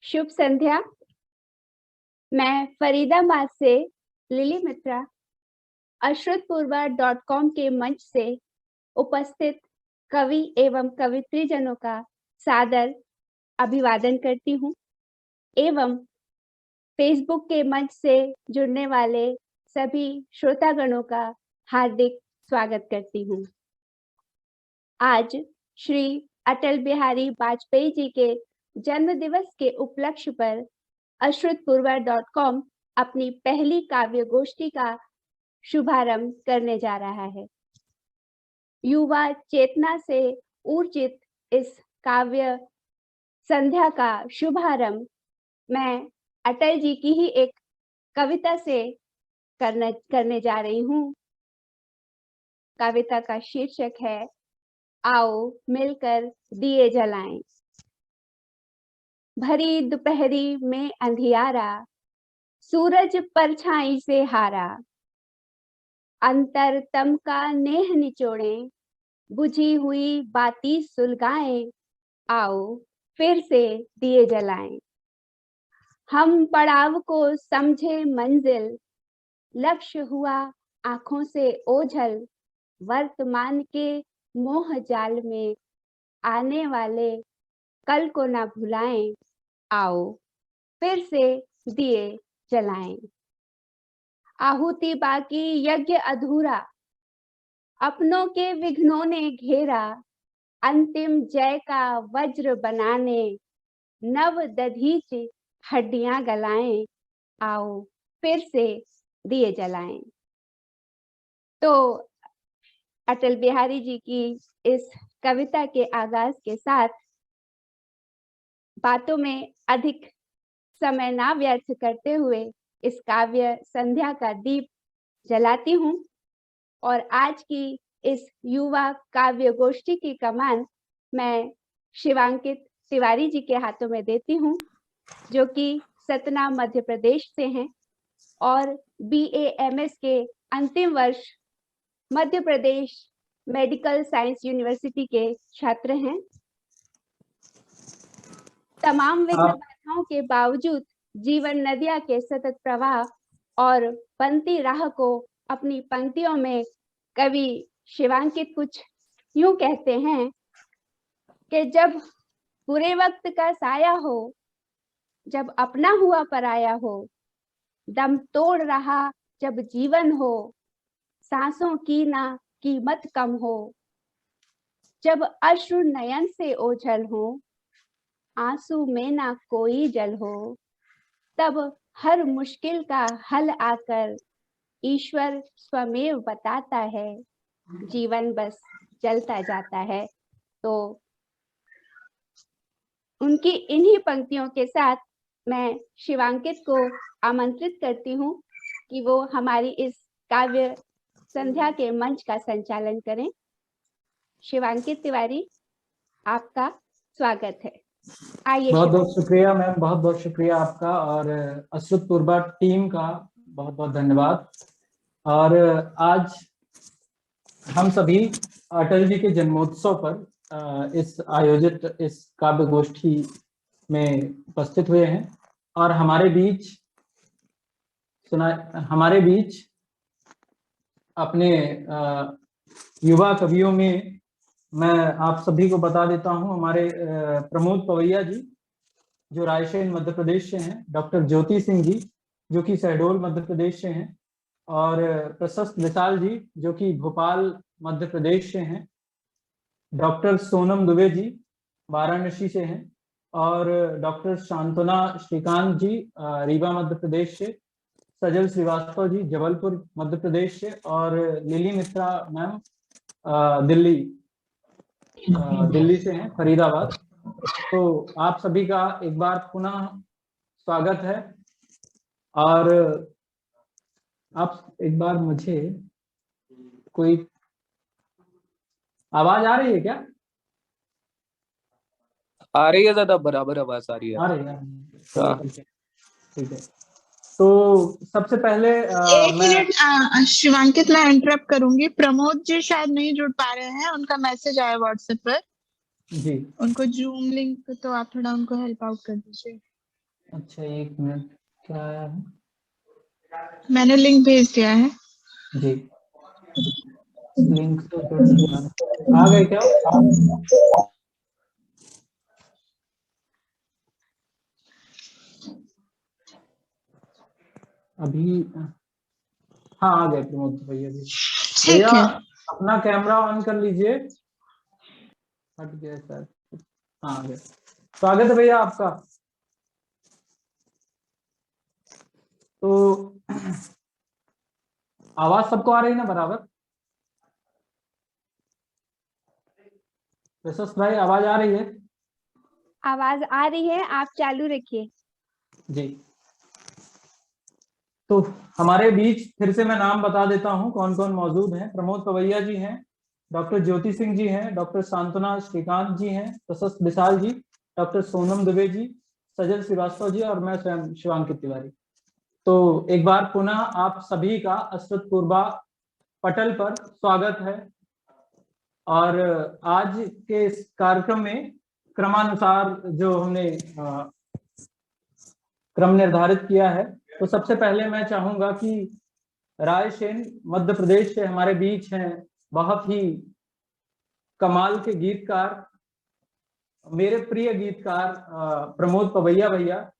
शुभ संध्या। मैं फरीदाबाद से लिली मित्रा अश्रुतपूर्वा.com के मंच से उपस्थित कवि एवं कवित्रीजनों का सादर अभिवादन करती हूँ एवं फेसबुक के मंच से जुड़ने वाले सभी श्रोतागणों का हार्दिक स्वागत करती हूँ। आज श्री अटल बिहारी वाजपेयी जी के जन्म दिवस के उपलक्ष्य पर अश्रुतपूर्वा.com अपनी पहली काव्य गोष्ठी का शुभारंभ करने जा रहा है। युवा चेतना से ऊर्जित इस काव्य संध्या का शुभारंभ मैं अटल जी की ही एक कविता से करने जा रही हूँ। कविता का शीर्षक है आओ मिलकर दिए जलाएं। भरी दोपहरी में अंधियारा, सूरज परछाई से हारा, अंतरतम का नेह निचोड़े, बुझी हुई बाती सुलगाएं, आओ फिर से दिए जलाएं। हम पड़ाव को समझे मंजिल, लक्ष्य हुआ आंखों से ओझल, वर्तमान के मोह जाल में आने वाले कल को ना भुलाएं, आओ फिर से दिए जलाएं। आहुति बाकी यज्ञ अधूरा, अपनों के विघ्नों ने घेरा, अंतिम जय का वज्र बनाने नव दधीच हड्डियां गलाएं, आओ फिर से दिए जलाएं। तो अटल बिहारी जी की इस कविता के आगाज के साथ बातों में अधिक समय ना व्यर्थ करते हुए इस काव्य संध्या का दीप जलाती हूँ और आज की इस युवा काव्य गोष्ठी की कमान मैं शिवांकित तिवारी जी के हाथों में देती हूँ, जो कि सतना मध्य प्रदेश से हैं और BA MS के अंतिम वर्ष Madhya Pradesh medical science university के छात्र हैं। तमाम विघ्न बाधाओं के बावजूद जीवन नदिया के सतत प्रवाह और बनती राह को अपनी पंक्तियों में कवि शिवांकित कुछ यूं कहते हैं कि जब बुरे वक्त का साया हो, जब अपना हुआ पराया हो, दम तोड़ रहा जब जीवन हो, सांसों की ना कीमत कम हो, जब अश्रु नयन से ओझल हो, आंसू में ना कोई जल हो, तब हर मुश्किल का हल आकर ईश्वर स्वमेव बताता है, जीवन बस चलता जाता है। तो उनकी इन्हीं पंक्तियों के साथ मैं शिवांकित को आमंत्रित करती हूँ कि वो हमारी इस काव्य संध्या के मंच का संचालन करें। शिवांकित तिवारी, आपका स्वागत है। आइए। बहुत बहुत शुक्रिया मैम, बहुत बहुत शुक्रिया आपका और अश्रुतपूर्वा टीम का बहुत बहुत धन्यवाद। और आज हम सभी अटल जी के जन्मोत्सव पर इस आयोजित इस काव्य गोष्ठी में उपस्थित हुए हैं और हमारे बीच अपने युवा कवियों में मैं आप सभी को बता देता हूं, हमारे प्रमोद पवैया जी जो रायसेन मध्य प्रदेश से हैं, डॉक्टर ज्योति सिंह जी जो कि शहडोल मध्य प्रदेश से हैं और प्रशस्त विशाल जी जो कि भोपाल मध्य प्रदेश से हैं, डॉक्टर सोनम दुबे जी वाराणसी से हैं और डॉक्टर शांतना श्रीकांत जी रीवा मध्य प्रदेश से, सजल श्रीवास्तव जी जबलपुर मध्य प्रदेश से और लिली मित्रा मैम दिल्ली से हैं, फरीदाबाद। तो आप सभी का एक बार पुनः स्वागत है और आप एक बार मुझे कोई आवाज आ रही है क्या? आ रही है दादा, बराबर आवाज आ रही है। आ रही है, ठीक है। तो सबसे पहले एक मिनट शिवांकित, मैं इंटरप्ट करूंगी। प्रमोद जी शायद नहीं जुड़ पा रहे हैं, उनका मैसेज आया व्हाट्सएप पर। जी उनको जूम लिंक, तो आप थोड़ा उनको हेल्प आउट कर दीजिए। अच्छा, 1 मिनट, क्या है? मैंने लिंक भेज दिया है। जी, लिंक से जुड़ नहीं आ गए क्या? अभी हाँ आ गए प्रमोद भैया जी। भैया ठीक है। अपना कैमरा ऑन कर लीजिए। हट गया सर। हाँ आ गए। स्वागत है भैया आपका। तो आवाज सबको आ रही है ना बराबर? प्रशस्त भाई आवाज आ रही है? आवाज आ रही है, आप चालू रखिए। जी, तो हमारे बीच फिर से मैं नाम बता देता हूं कौन कौन मौजूद हैं। प्रमोद पवैया जी हैं, डॉक्टर ज्योति सिंह जी हैं, डॉक्टर सांत्वना श्रीकांत जी हैं, प्रशस्त विशाल जी, डॉक्टर सोनम दुबे जी, सजल श्रीवास्तव जी और मैं स्वयं शिवांकित तिवारी। तो एक बार पुनः आप सभी का अश्रुतपूर्वा पटल पर स्वागत है। और आज के इस कार्यक्रम में क्रमानुसार जो हमने क्रम निर्धारित किया है, तो सबसे पहले मैं चाहूंगा कि रायसेन मध्य प्रदेश से हमारे बीच हैं बहुत ही कमाल के गीतकार, मेरे प्रिय गीतकार प्रमोद पवैया भैया,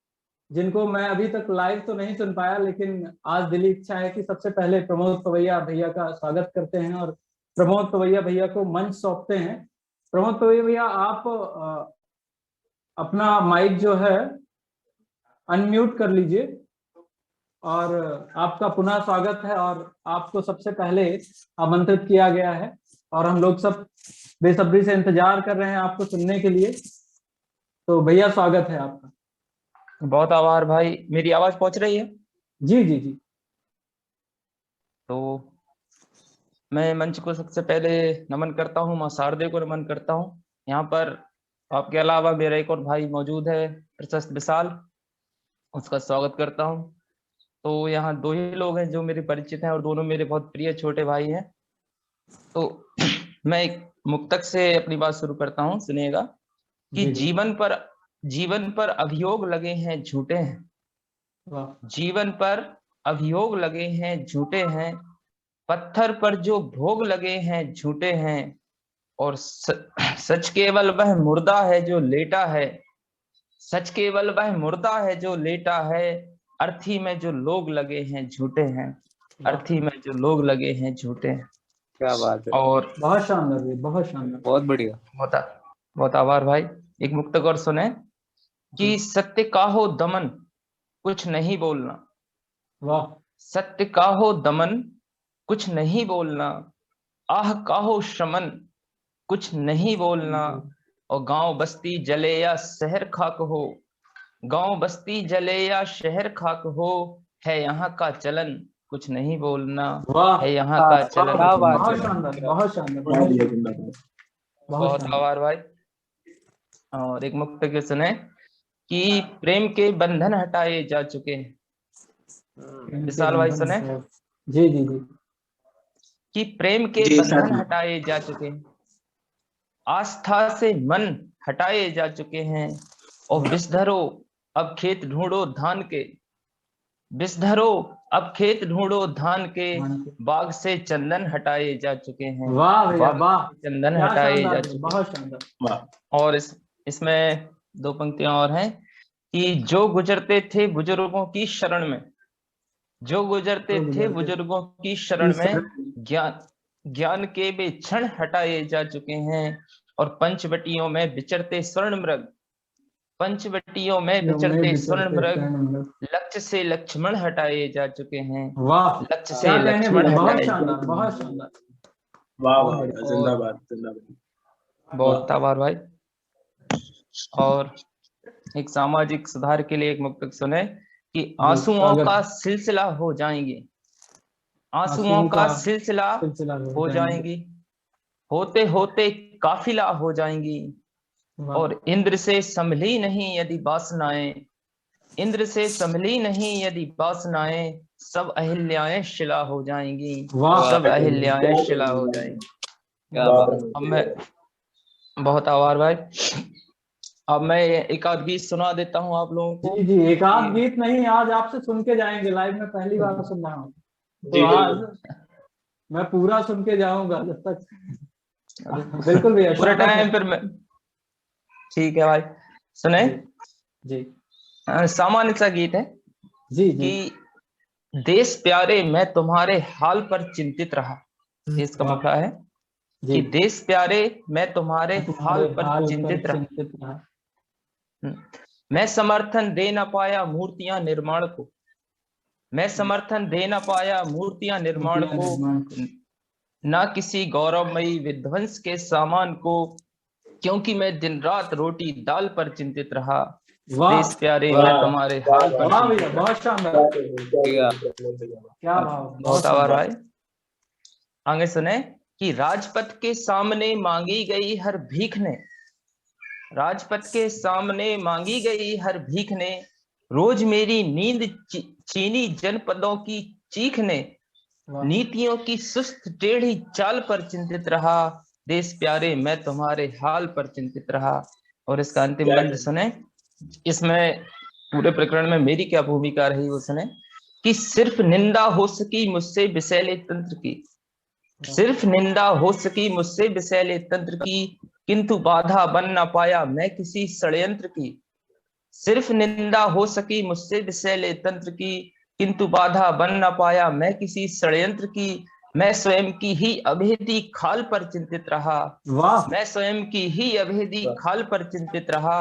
जिनको मैं अभी तक लाइव तो नहीं सुन पाया, लेकिन आज दिली इच्छा है कि सबसे पहले प्रमोद पवैया भैया का स्वागत करते हैं और प्रमोद पवैया भैया को मंच सौंपते हैं। प्रमोद पवैया भैया, आप अपना माइक जो है अनम्यूट कर लीजिए और आपका पुनः स्वागत है। और आपको सबसे पहले आमंत्रित किया गया है और हम लोग सब बेसब्री से इंतजार कर रहे हैं आपको सुनने के लिए। तो भैया स्वागत है आपका। बहुत आभार भाई। मेरी आवाज पहुंच रही है? जी जी जी। तो मैं मंच को सबसे पहले नमन करता हूँ, माँ शारदे को नमन करता हूँ। यहाँ पर आपके अलावा मेरा एक और भाई मौजूद है, प्रशस्त विशाल, उसका स्वागत करता हूँ। तो यहाँ 2 ही लोग हैं जो मेरे परिचित हैं और दोनों मेरे बहुत प्रिय छोटे भाई हैं। तो मैं एक मुक्तक से अपनी बात शुरू करता हूँ, सुनिएगा। कि जी जी। जीवन पर अभियोग लगे हैं झूठे हैं, वाह। जीवन पर अभियोग लगे हैं झूठे हैं, पत्थर पर जो भोग लगे हैं झूठे हैं, और सच केवल वह मुर्दा है जो लेटा है, सच केवल वह मुर्दा है जो लेटा है, अर्थी में जो लोग लगे हैं झूठे हैं, अर्थी में जो लोग लगे हैं झूठे हैं। क्या बात है, और बहुत शानदार भैया, बहुत शानदार। बहुत बढ़िया। बहुत आभार भाई। एक मुक्तक और सुने। कि सत्य का हो दमन कुछ नहीं बोलना, वाह। सत्य का हो दमन कुछ नहीं बोलना, आह का हो शमन कुछ नहीं बोलना, और गांव बस्ती जले या शहर खाक हो, गांव बस्ती जले या शहर खाक हो, है यहाँ का चलन कुछ नहीं बोलना, वाह। है यहाँ का चलन क्या कुछ नहीं बात बहुत है। शानदार, बहुत शानदार, बहुत बहुत शानदार। आभार भाई। और एक मुक्तक के सुने। कि प्रेम के बंधन हटाए जा चुके हैं। विशाल भाई सुने। जी जी जी। कि प्रेम के जी सर। बंधन हटाए जा चुके हैं, आस्था से मन हटाए जा चुके हैं, और विषधरो अब खेत ढूंढो धान के, विषधरो अब खेत ढूंढो धान के, बाग से चंदन हटाए जा चुके हैं, वाह भैया बाग वाह, से चंदन क्या हटाए शानदार जा भैया, चुके बहुत शानदार। हैं। और इसमें 2 पंक्तियां और हैं। कि जो गुजरते थे बुजुर्गों की शरण में, जो गुजरते थे बुजुर्गों की शरण में, ज्ञान के वे क्षण हटाए जा चुके हैं, और पंचवटियों में विचरते स्वर्ण मृग, पंचवटियों में विचरते स्वर्ण मृग, लक्ष्य से लक्ष्मण हटाए जा चुके हैं, वाह, लक्ष्य से क्या कहने लक्ष्मण भैया, बहुत हटाए जा शानदार, चुके बहुत हैं। शानदार। वाह बहुत वाह, बढ़िया। जिंदाबाद जिंदाबाद। बहुत आभार भाई। और एक सामाजिक सुधार के लिए एक मुक्तक सुने। कि आंसुओं का सिलसिला हो जाएंगे, आंसुओं का सिलसिला हो जाएंगी, होते होते काफिला हो जाएंगी, और इंद्र से संभली नहीं यदि वासनाएं, इंद्र से संभली नहीं यदि वासनाएं, सब अहिल्याएं शिला हो जाएंगी, वाह। सब अहिल्याएं शिला हो जाएंगी। क्या बात है। अब मैं बहुत आभार भाई। अब मैं एक आध गीत सुना देता हूँ आप लोगों को। जी जी, एक आध कि- गीत नहीं, आज आपसे सुन के जाएंगे लाइव में, पहली बार सुन रहा हूँ तो जी आज बिल्कुल। मैं पूरा सुन के जाऊंगा जब तक। बिल्कुल भैया, पूरे स्वागत है। टाइम फिर मैं, ठीक है भाई सुने। जी जी सामान्य सा गीत है जी जी। कि देश प्यारे मैं तुम्हारे हाल पर चिंतित रहा। इसका वाह, मतलब है जी। कि देश प्यारे मैं तुम्हारे मैं हाल तुम्हारे पर हाल पर चिंतित रहा। चिंतित रहा। मैं समर्थन दे न पाया मूर्तियां निर्माण को, मैं समर्थन दे न पाया मूर्तियां निर्माण मूर्तियां को, निर्माण को। न किसी गौरवमयी विध्वंस के सामान को, क्योंकि मैं दिन रात रोटी दाल पर चिंतित रहा। वाह देश प्यारे वाह, मैं तुम्हारे हाल पर वाह भैया, चिंतित रहा। बहुत शानदार। क्या भाव, बहुत बहुत आभार शानदार। भाई। आगे सुने कि राजपथ के सामने मांगी गई हर भीख ने, राजपथ के सामने मांगी गई हर भीख ने, रोज मेरी नींद छीनी जनपदों की चीख ने, वाह, नीतियों की सुस्त टेढ़ी चाल पर चिंतित रहा। देश प्यारे मैं तुम्हारे हाल पर चिंतित रहा। और इसका अंतिम क्या बंद सुने। इसमें पूरे प्रकरण में मेरी क्या भूमिका रही वो सुने। कि सिर्फ निंदा हो सकी मुझसे विषैले तंत्र की, सिर्फ निंदा हो सकी मुझसे विषैले तंत्र की, किंतु बाधा बन न पाया मैं किसी षड्यंत्र की। सिर्फ निंदा हो सकी मुझसे विषैले तंत्र की, किंतु बाधा बन न पाया मैं किसी षड्यंत्र की। मैं स्वयं की ही अभेदी खाल पर चिंतित रहा, वाह। मैं स्वयं की ही अभेदी खाल पर चिंतित रहा।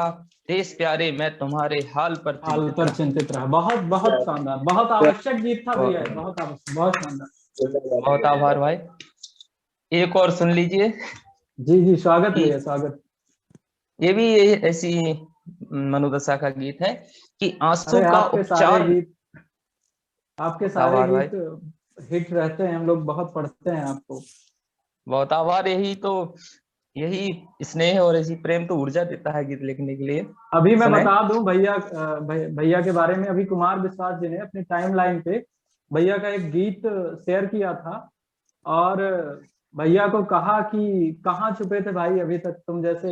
देश प्यारे मैं तुम्हारे हाल पर हाल चिंतित पर रहा। चिंतित रहा। बहुत बहुत शानदार, बहुत आवश्यक गीत था भैया, बहुत बहुत आवश्यक, बहुत शानदार। बहुत आभार भाई। एक और सुन लीजिए। जी जी, स्वागत कि भैया, स्वागत। ये भी ऐसी मनोदशा का गीत है कि आंसू अरे का आपके सारे उपचार। गीत, आपके बहुत सारे आभार भाई, गीत हिट रहते हैं, हम लोग बहुत पढ़ते हैं आपको। बहुत आभार। यही स्नेह और ऐसी प्रेम तो ऊर्जा देता है गीत लिखने के लिए। अभी मैं सुने। बता दूं भैया, भैया के बारे में, अभी कुमार विश्वास जी ने अपनी टाइमलाइन पे भैया का एक गीत शेयर किया था, और भैया को कहा कि कहाँ छुपे थे भाई अभी तक, तुम जैसे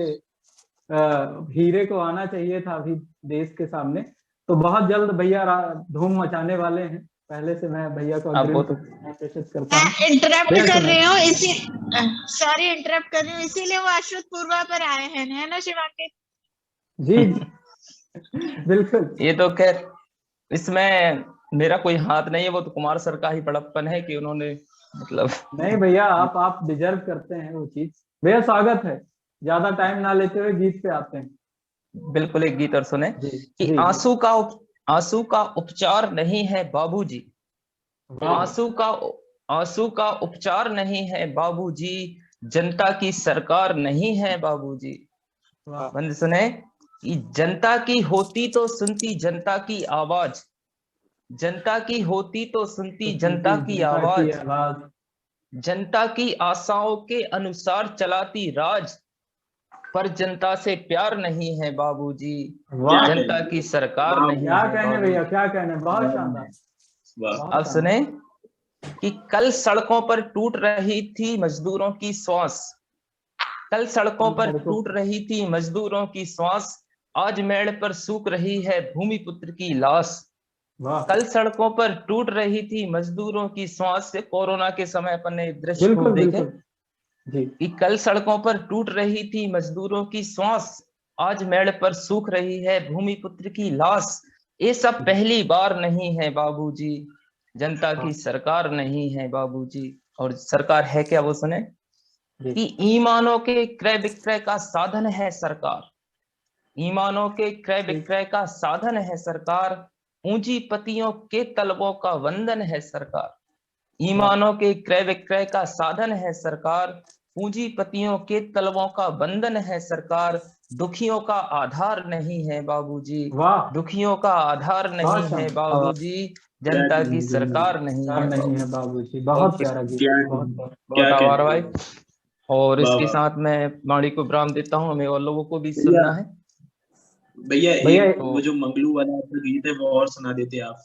हीरे को आना चाहिए था अभी देश के सामने। तो बहुत जल्द भैया धूम मचाने वाले हैं। पहले से मैं भैया को आपको अग्रिम तो कोशिश करता हूँ। इंटरप्ट भैया कर सुनाइए। रही हूँ इसी सॉरी इंटरप्ट कर रही हूँ, इसीलिए वो अश्रुत पूर्वा पर आए हैं, है ना शिवांगी? जी जी, बिल्कुल। ये तो खैर इसमें मेरा कोई हाथ नहीं है, वो तो कुमार सर का ही बड़प्पन है कि उन्होंने मतलब। नहीं भैया, आप डिजर्व करते हैं वो चीज। भैया स्वागत है, ज्यादा टाइम ना लेते हुए गीत पे आते हैं। बिल्कुल एक गीत और सुने जी कि जी जी। आंसू का उपचार नहीं है बाबूजी, वाह आंसू का उपचार नहीं है बाबूजी, जनता की सरकार नहीं है बाबूजी। वाह। बंद सुने कि जनता की होती तो सुनती जनता की आवाज, जनता की होती तो तो सुनती जनता सुनती की जनता की आवाज, आवाज। जनता की आशाओं के अनुसार चलाती राज, पर जनता से प्यार नहीं है बाबूजी, वाह, जनता की सरकार वाह, नहीं क्या है कहने भैया, बाबूजी। क्या कहने, बहुत शानदार, वाह। बहुत अब शानदार। सुने कि कल सड़कों पर टूट रही थी मजदूरों की श्वास, कल सड़कों कल पर सड़कों टूट पर। रही थी मजदूरों की श्वास, आज मेड़ पर सूख रही है भूमि पुत्र की लाश। वाह, कल सड़कों पर टूट रही थी मजदूरों की श्वास से, कोरोना के समय अपन ने दृश्य खूब बिल्कुल देखे बिल्कुल। जी। कि कल सड़कों पर टूट रही थी मजदूरों की श्वास, आज मेड़ पर सूख रही है भूमि पुत्र की लाश। ये सब पहली बार नहीं है बाबूजी, जनता की सरकार नहीं है बाबूजी। और सरकार है क्या वो सुने जी। कि ईमानों के क्रय विक्रय का साधन है सरकार, ईमानों के क्रय विक्रय का साधन है सरकार, पूंजीपतियों के तलबों का वंदन है सरकार, वाह, ईमानों के क्रय विक्रय का साधन है सरकार, पूंजीपतियों के तलबों का बंधन है सरकार, दुखियों का आधार नहीं है बाबूजी, वाह, दुखियों का आधार बहुत नहीं है शानदार। बाबूजी, क्या जनता की सरकार नहीं प्यार है नहीं है बाबूजी। बाबूजी, बहुत बहुत प्यारा गीत, क्या बहुत प्यारा। बहुत क्या आभार कहते भाई। हैं। और वाह इसके वाह। साथ मैं वाणी को विराम देता हूँ, हमें और लोगों को भी भैया सुनना है। भैया भैया एक तो वो जो मंगलू वाला आपका गीत है वो और सुना देते आप।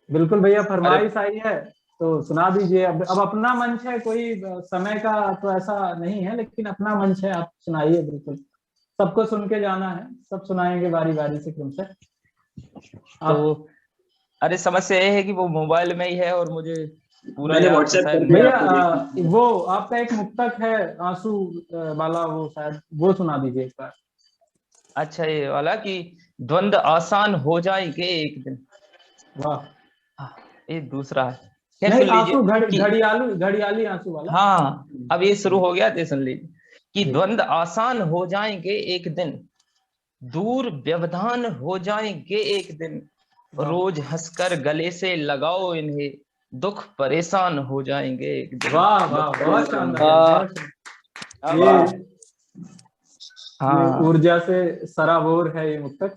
बिल्कुल भैया, अरे फरमाइश आई है तो सुना दीजिए। अब अपना मंच है, कोई समय का तो ऐसा नहीं है, लेकिन अपना मंच है, आप सुनाइए। बिल्कुल सबको सुन के जाना है, सब सुनाएंगे बारी बारी से क्रमशः। तो अरे समस्या ये है कि वो मोबाइल में ही है और मुझे पूरा मैंने याद तो व्हाट्सएप शायद कर नहीं। दिया भैया आपको, वो आपका एक मुक्तक है आंसू वाला, वो शायद वो सुना दीजिए एक बार। अच्छा ये वाला कि द्वंद्व आसान हो जाएंगे एक दिन। वाह। ये दूसरा है, खैर नहीं, सुन लीजिए आंसू कि घड़ियाली आंसू वाला। हाँ अब ये शुरू हो गया तो सुन लीजिए कि जी। द्वंद्व आसान हो जाएंगे एक दिन, दूर व्यवधान हो जाएंगे एक दिन, वाह रोज हंसकर गले से लगाओ इन्हें, दुख परेशान हो जाएंगे एक दिन। वाह वाह, बहुत शानदार, बहुत शानदार। ये हाँ ऊर्जा से सराबोर है ये मुक्तक।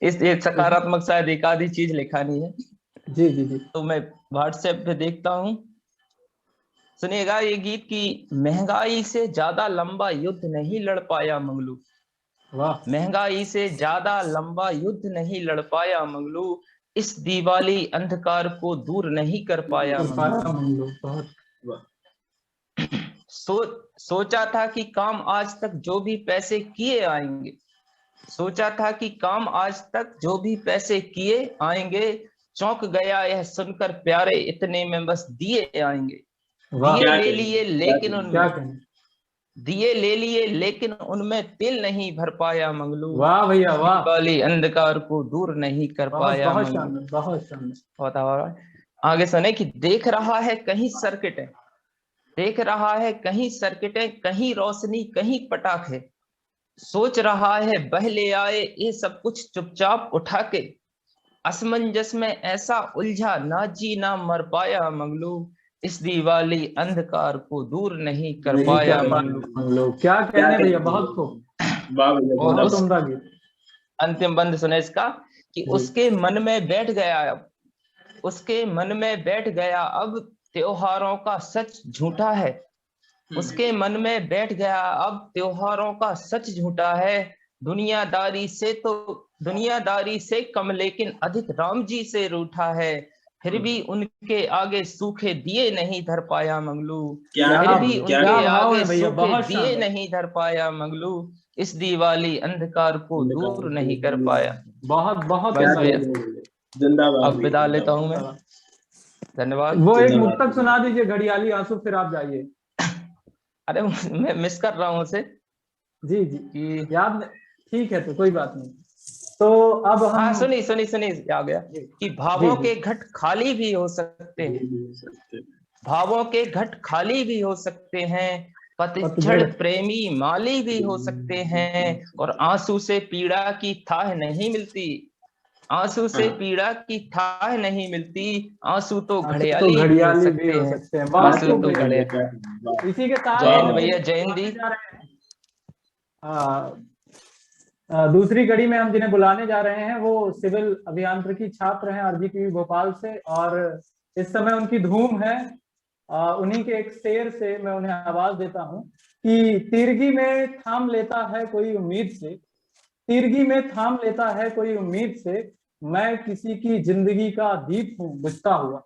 इस ये सकारात्मक शायद एक आधी चीज लिखानी है। जी जी जी। तो मैं व्हाट्सएप पे देखता हूँ, सुनिएगा ये गीत की महंगाई से ज्यादा लंबा युद्ध नहीं लड़ पाया मंगलू, वाह। महंगाई से ज्यादा लंबा युद्ध नहीं लड़ पाया मंगलू, इस दिवाली अंधकार को दूर नहीं कर पाया मंगलू। बहुत। सोचा था कि काम आज तक जो भी पैसे किए आएंगे, सोचा था कि काम आज तक जो भी पैसे किए आएंगे, चौंक गया यह सुनकर प्यारे इतने में बस दिए आएंगे। दिए ले लिए लेकिन उनमें, दिए ले लिए लेकिन उनमें तिल नहीं भर पाया मंगलू। वाह भैया वाह, दिवाली अंधकार को दूर नहीं कर पाया बहुत मंगलू। शानदार, बहुत शानदार। बताओ आगे सुने कि देख रहा है कहीं सर्किटें, देख रहा है कहीं सर्किटें, कहीं रोशनी कहीं पटाखे, सोच रहा है बहले आए ये सब कुछ चुपचाप उठा के, असमंजस में ऐसा उलझा ना जी ना मर पाया मंगलू, इस दिवाली अंधकार को दूर नहीं कर पाया मंगलू। क्या कहने भैया, बहुत खूब। और उस उम्दा गीत। अंतिम बंद सुने इसका कि उसके मन में बैठ गया, अब उसके मन में बैठ गया अब त्योहारों का सच झूठा है, उसके मन में बैठ गया अब त्योहारों का सच झूठा है, दुनियादारी से कम लेकिन अधिक राम जी से रूठा है, फिर भी उनके आगे सूखे दिए नहीं धर पाया मंगलू, फिर भी उनके आगे सूखे दिए नहीं धर पाया मंगलू, इस दिवाली अंधकार को दूर नहीं कर पाया। बहुत बहुत अब विदा लेता हूँ मैं, धन्यवाद। वो एक मुक्तक सुना दीजिए घड़ियाली आंसू, फिर आप जाइए। अरे मैं मिस कर रहा हूँ उसे। जी जी कि याद, ठीक है तो कोई बात नहीं। तो अब हम, हाँ सुनी आ गया कि भावों के घट खाली भी हो सकते हैं, भावों के घट खाली भी हो सकते हैं, पतझड़ प्रेमी माली भी हो सकते हैं, और आंसू से पीड़ा की थाह नहीं मिलती, आंसू से पीड़ा की थाह नहीं मिलती, आंसू तो घड़ियाली भी हो सकते हैं, आंसू तो घड़ियाली। इसी के साथ जैन भैया जैन दी। दूसरी कड़ी में हम जिन्हें बुलाने जा रहे हैं वो सिविल अभियांत्रिकी छात्र हैं आरजीपी भोपाल से, और इस समय उनकी धूम है। उन्हीं के एक शेर से मैं उन्हें आवाज देता हूँ कि तीरगी में थाम लेता है कोई उम्मीद से, तीरगी में थाम लेता है कोई उम्मीद से, मैं किसी की जिंदगी का दीप हूँ बुझता हुआ।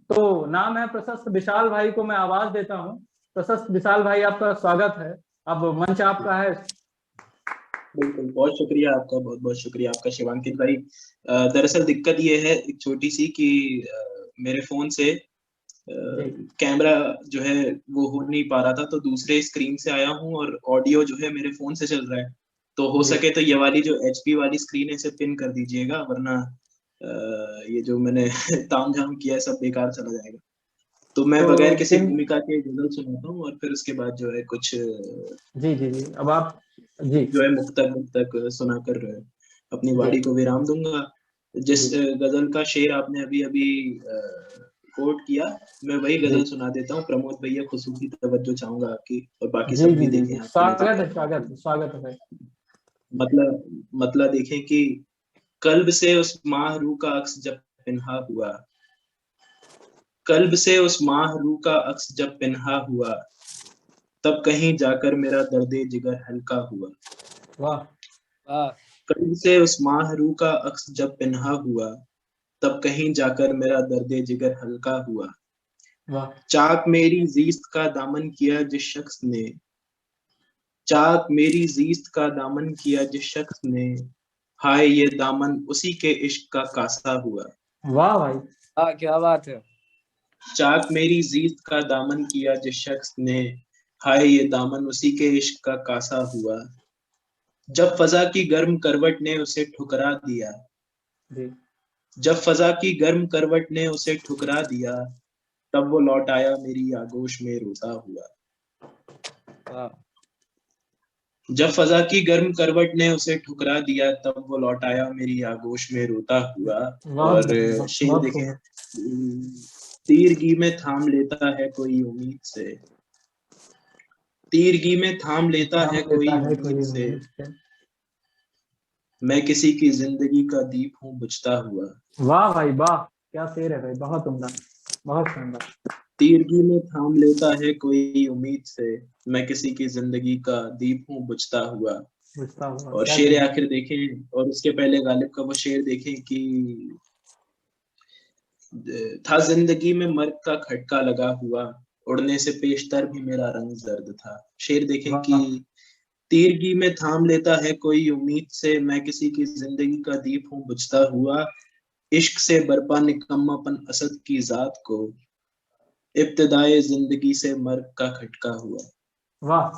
तो नाम है प्रशस्त विशाल भाई को मैं आवाज देता हूँ। प्रशस्त विशाल भाई, आपका स्वागत है, अब मंच आपका है। बिल्कुल, बहुत शुक्रिया आपका, बहुत बहुत शुक्रिया आपका शिवांकित भाई। दरअसल दिक्कत ये है एक छोटी सी कि मेरे फोन से कैमरा जो है वो हो नहीं पा रहा था, तो दूसरे स्क्रीन से आया हूँ और ऑडियो जो है मेरे फोन से चल रहा है। तो हो सके तो ये वाली जो HP वाली स्क्रीन है इसे पिन कर दीजिएगा, वरना ये जो मैंने तामझाम किया है सब बेकार चला जाएगा। तो मैं बगैर किसी भूमिका के गजल सुनाता हूँ और फिर उसके बाद जो है कुछ जी अब आप जी जो है मुक्तक सुनाकर अपनी वाणी को विराम दूंगा। जिस गजल का शेर आपने अभी अभी कोट किया, मैं वही गजल सुना देता हूँ। प्रमोद भैया खुसूसी तवज्जो चाहूंगा आपकी, और बाकी सब भी देखें। स्वागत है। मतलब देखें कि कल्ब से उस माहरू का अक्स जब पिन्हा हुआ, कल्ब से उस माहरू का अक्स जब पिन्हा हुआ, तब कहीं जाकर मेरा दर्दे जिगर हल्का हुआ। वाह। कल्ब से उस माहरू का अक्स जब पिन्हा हुआ, तब कहीं जाकर मेरा दर्दे जिगर हल्का हुआ। वाह चाक मेरी जीस्त का दामन किया जिस शख्स ने, चाक मेरी जीस्त का दामन किया जिस शख्स ने, हाय ये दामन उसी के इश्क का कासा हुआ। वाह भाई, हाँ क्या बात है। चाक मेरी जीत का दामन किया जिस शख्स ने, हाय ये दामन उसी के इश्क का कासा हुआ। जब फजा की गर्म करवट ने उसे ठुकरा दिया, जी जब फजा की गर्म करवट ने उसे ठुकरा दिया, तब वो लौट आया मेरी आगोश में रोता हुआ। वाह जब फजा की गर्म करवट ने उसे ठुकरा दिया, तब वो लौट आया मेरी आगोश में रोता हुआ। और शेर बहुत देखें, खूब। तीरगी में थाम लेता है कोई उम्मीद से, तीरगी में थाम लेता है कोई उम्मीद से, मैं किसी की जिंदगी का दीप हूँ बुझता हुआ। वाह भाई वाह, क्या शेर है भाई, बहुत उम्दा, बहुत शानदार। तीरगी में थाम लेता है कोई उम्मीद से, मैं किसी की जिंदगी का दीप हूँ बुझता हुआ। बुझता हुआ, और क्या शेर कहना। आखिर देखें, और उसके पहले गालिब का वो शेर देखें कि था जिंदगी में मर्ग का खटका लगा हुआ, उड़ने से पेशतर भी मेरा रंग जर्द था। शेर देखें वाह कि तीरगी में थाम लेता है कोई उम्मीद से, मैं किसी की जिंदगी का दीप हूँ बुझता हुआ। इश्क से बरपा निकम्मापन असद की जात को, इब्तिदाए जिंदगी से मर्ग का खटका हुआ। वाह,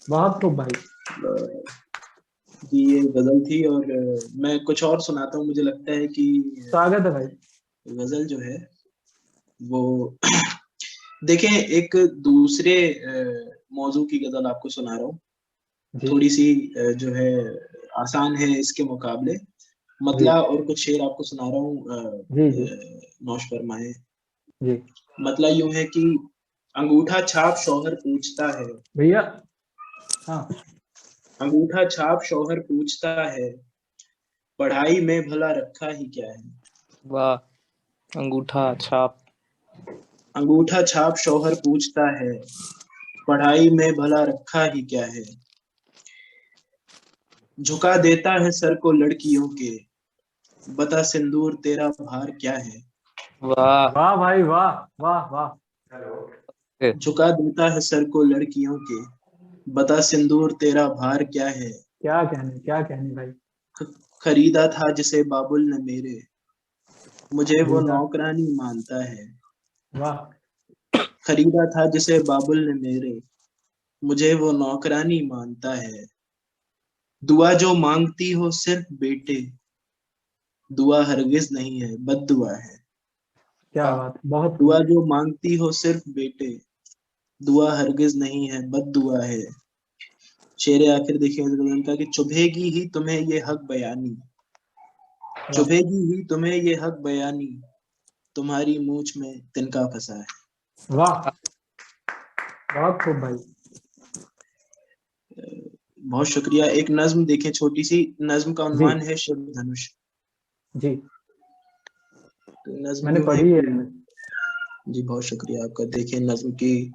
बहुत खूब भाई। जी ये गजल थी, और मैं कुछ और सुनाता हूँ। मुझे लगता है कि स्वागत है भाई। गजल जो है वो देखें, एक दूसरे मौजू की गजल आपको सुना रहा हूँ, जी थोड़ी सी जो है आसान है इसके मुकाबले। जी मतला और कुछ शेर आपको सुना रहा हूँ, जी जी नौश फरमाए। जी मतला यूं है कि अंगूठा छाप शौहर पूछता है, भैया। हाँ अंगूठा छाप शौहर पूछता है, पढ़ाई में भला रखा ही क्या है। वाह अंगूठा छाप। अंगूठा छाप शौहर पूछता है, पढ़ाई में भला रखा ही क्या है। झुका देता है सर को लड़कियों के, बता सिंदूर तेरा भार क्या है। वाह वाह भाई वाह वाह वाह। झुका देता है सर को लड़कियों के, बता सिंदूर तेरा भार क्या है। क्या कहने, क्या कहने भाई। खरीदा था जिसे बाबुल ने मेरे, मुझे वो खरीदा, नौकरानी मानता है। वाह खरीदा था जिसे बाबुल ने मेरे, मुझे वो नौकरानी मानता है। दुआ जो मांगती हो सिर्फ बेटे, दुआ हरगिज नहीं है बद्दुआ है। क्या बात, बहुत दुआ खूब। जो मांगती हो सिर्फ बेटे, दुआ हरगिज नहीं है बद्दुआ है। शेर आखिर देखिए उनका कि चुभेगी ही तुम्हें ये हक बयानी, चुभेगी ही तुम्हें ये हक बयानी, तुम्हारी मूंछ में तिनका फंसा है। वाह, बहुत खूब भाई। बहुत शुक्रिया। एक नज्म देखें, छोटी सी नज्म का जी उन्वान है शिव धनुष। जी, तो नज्म मैंने यूं है पढ़ी है। कि, जी बहुत शुक्रिया आपका। देखें नज्म की,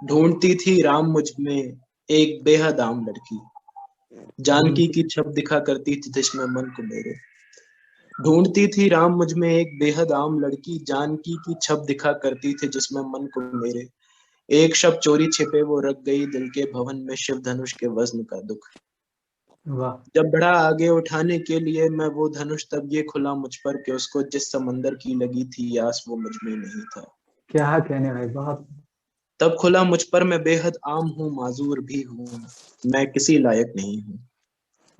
ढूंढती थी राम मुझ में एक बेहद आम लड़की, जानकी की छप दिखा करती थी जिसमें मन को मेरे। ढूंढती थी राम मुझ में एक बेहद आम लड़की, जानकी की छप दिखा करती थी जिसमें मन को मेरे। एक शब चोरी छिपे वो रख गई दिल के भवन में, शिव धनुष के वज्न का दुख। वाह, जब बढ़ा आगे उठाने के लिए मैं वो धनुष, तब ये खुला मुझ पर कि उसको जिस समंदर की लगी थी आस वो मुझ में नहीं था। क्या कहने भाई, बहुत। तब खुला मुझ पर मैं बेहद आम हूँ, माजूर भी हूँ, मैं किसी लायक नहीं हूँ।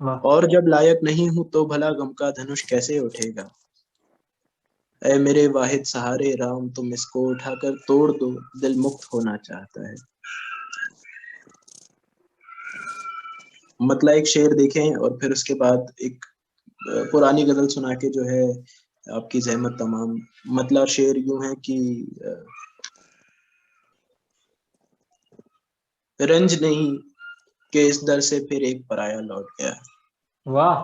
वाह, और जब लायक नहीं हूँ तो भला गम का धनुष कैसे उठेगा। ऐ मेरे वाहिद सहारे राम, तुम इसको उठाकर तोड़ दो, दिल मुक्त होना चाहता है। मतलब एक शेर देखें और फिर उसके बाद एक पुरानी गजल सुना के जो है आपकी जहमत तमाम। मतलब शेर यूं है कि रंज नहीं के इस दर से फिर एक पराया लौट गया, वाह,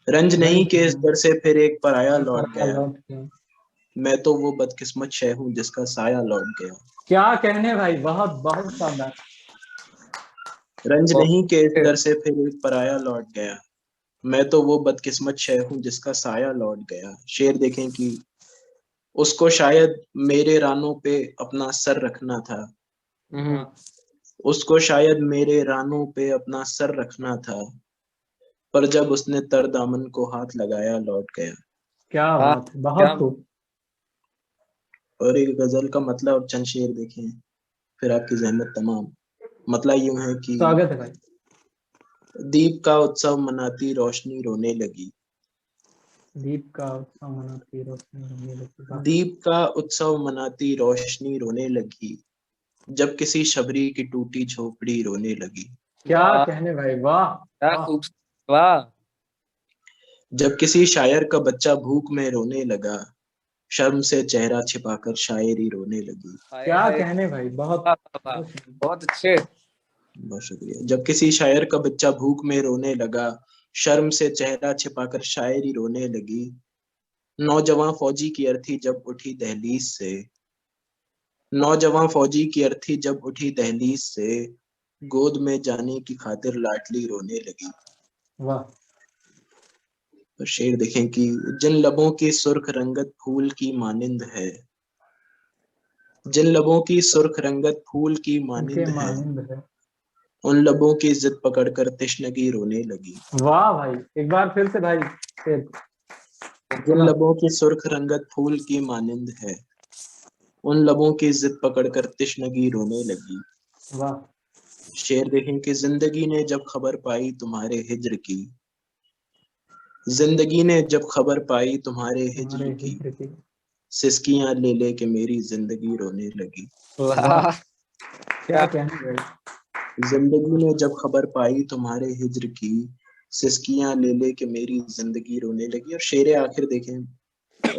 रंज नहीं के इस दर से फिर एक पराया लौट लौट गया, गया। मैं तो वो बदकिस्मत शय हूँ जिसका साया लौट गया। क्या कहने भाई, बहुत बहुत शानदार। रंज नहीं के इस दर से फिर एक पराया लौट गया, मैं तो वो बदकिस्मत शय हूँ जिसका साया लौट गया। शेर देखें कि उसको शायद मेरे रानों पे अपना सर रखना था, उसको शायद मेरे रानों पे अपना सर रखना था, पर जब उसने तर दामन को हाथ लगाया लौट गया। क्या हाँ, बात है, बहुत क्या- खूब। और एक गजल का मतलब और चंद शेर देखें, फिर आपकी जहमत तमाम। मतलब यूं है कि स्वागत है भाई। दीप का उत्सव मनाती रोशनी रोने लगी, दीप का उत्सव मनाती रोशनी रोने लगी। वाह। दीप का उत्सव मनाती रोशनी रोने लगी, जब किसी शबरी की टूटी झोपड़ी रोने लगी। क्या वाह, कहने भाई, वाह क्या वाह। खूब, वाह, जब किसी शायर का बच्चा भूख में रोने लगा, शर्म से चेहरा छिपाकर शायरी रोने लगी। हाय क्या हाय, कहने भाई, बहुत वाह, वाह, वाह, बहुत सुंदर। बहुत अच्छे। बहुत शुक्रिया। जब किसी शायर का बच्चा भूख में रोने लगा, शर्म से चेहरा छिपाकर शायरी रोने लगी। नौजवान फौजी की अर्थी जब उठी दहलीज से, नौजवान फौजी की अर्थी जब उठी दहलीज से, गोद में जाने की खातिर लाडली रोने लगी। वाह। और शेर देखें कि जिन लबों की सुर्ख रंगत फूल की मानिंद है, जिन लबों की सुर्ख रंगत फूल की उनके मानिंद है, मानिंद है। उन लबों की जिद पकड़कर तृष्णगी रोने लगी। वाह भाई, एक बार फिर से भाई, फिर जिन पुनः। लबों की सुर्ख रंगत फूल की मानिंद है, उन लबों की जिद पकड़कर तृष्णगी रोने लगी। वाह। शेर देखें कि जिंदगी ने जब खबर पाई तुम्हारे हिज्र की, जिंदगी ने जब खबर पाई तुम्हारे हिज्र हमारे की, हिज्र की। सिसकियां ले ले के मेरी जिंदगी रोने लगी। वाह, वाह, क्या क्या कहने भाई। जिंदगी ने जब खबर पाई तुम्हारे हिज्र की, सिसकियां ले ले के मेरी जिंदगी रोने लगी। और शेर आखिर देखें,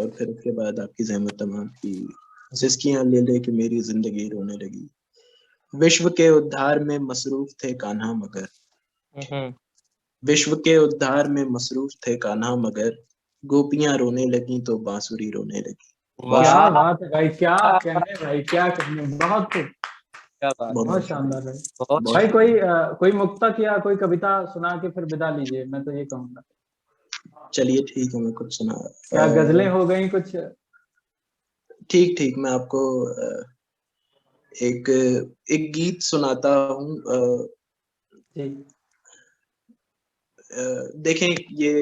और फिर उसके बाद आपकी जहमत तमाम की, सिसकियां ले ले के मेरी जिंदगी रोने लगी। विश्व के उद्धार में मसरूफ थे कान्हा मगर, विश्व के उद्धार में मसरूफ थे कान्हा मगर, गोपियां रोने लगी तो बांसुरी रोने लगी। क्या वाह, बात है भाई, क्या कहने भाई, क्या कहने, बहुत खूब, क्या बात, बहुत बहुत बहुत शानदार शुक्रिया। भाई। बहुत बहुत भाई कोई शुक्रिया। कोई मुक्तक या कोई कविता सुना के फिर विदा लीजिए, मैं तो ये कहूंगा। चलिए ठीक है, मैं कुछ सुना। क्या गजलें हो गई कुछ। ठीक ठीक, मैं आपको एक एक गीत सुनाता हूँ। जी देखें ये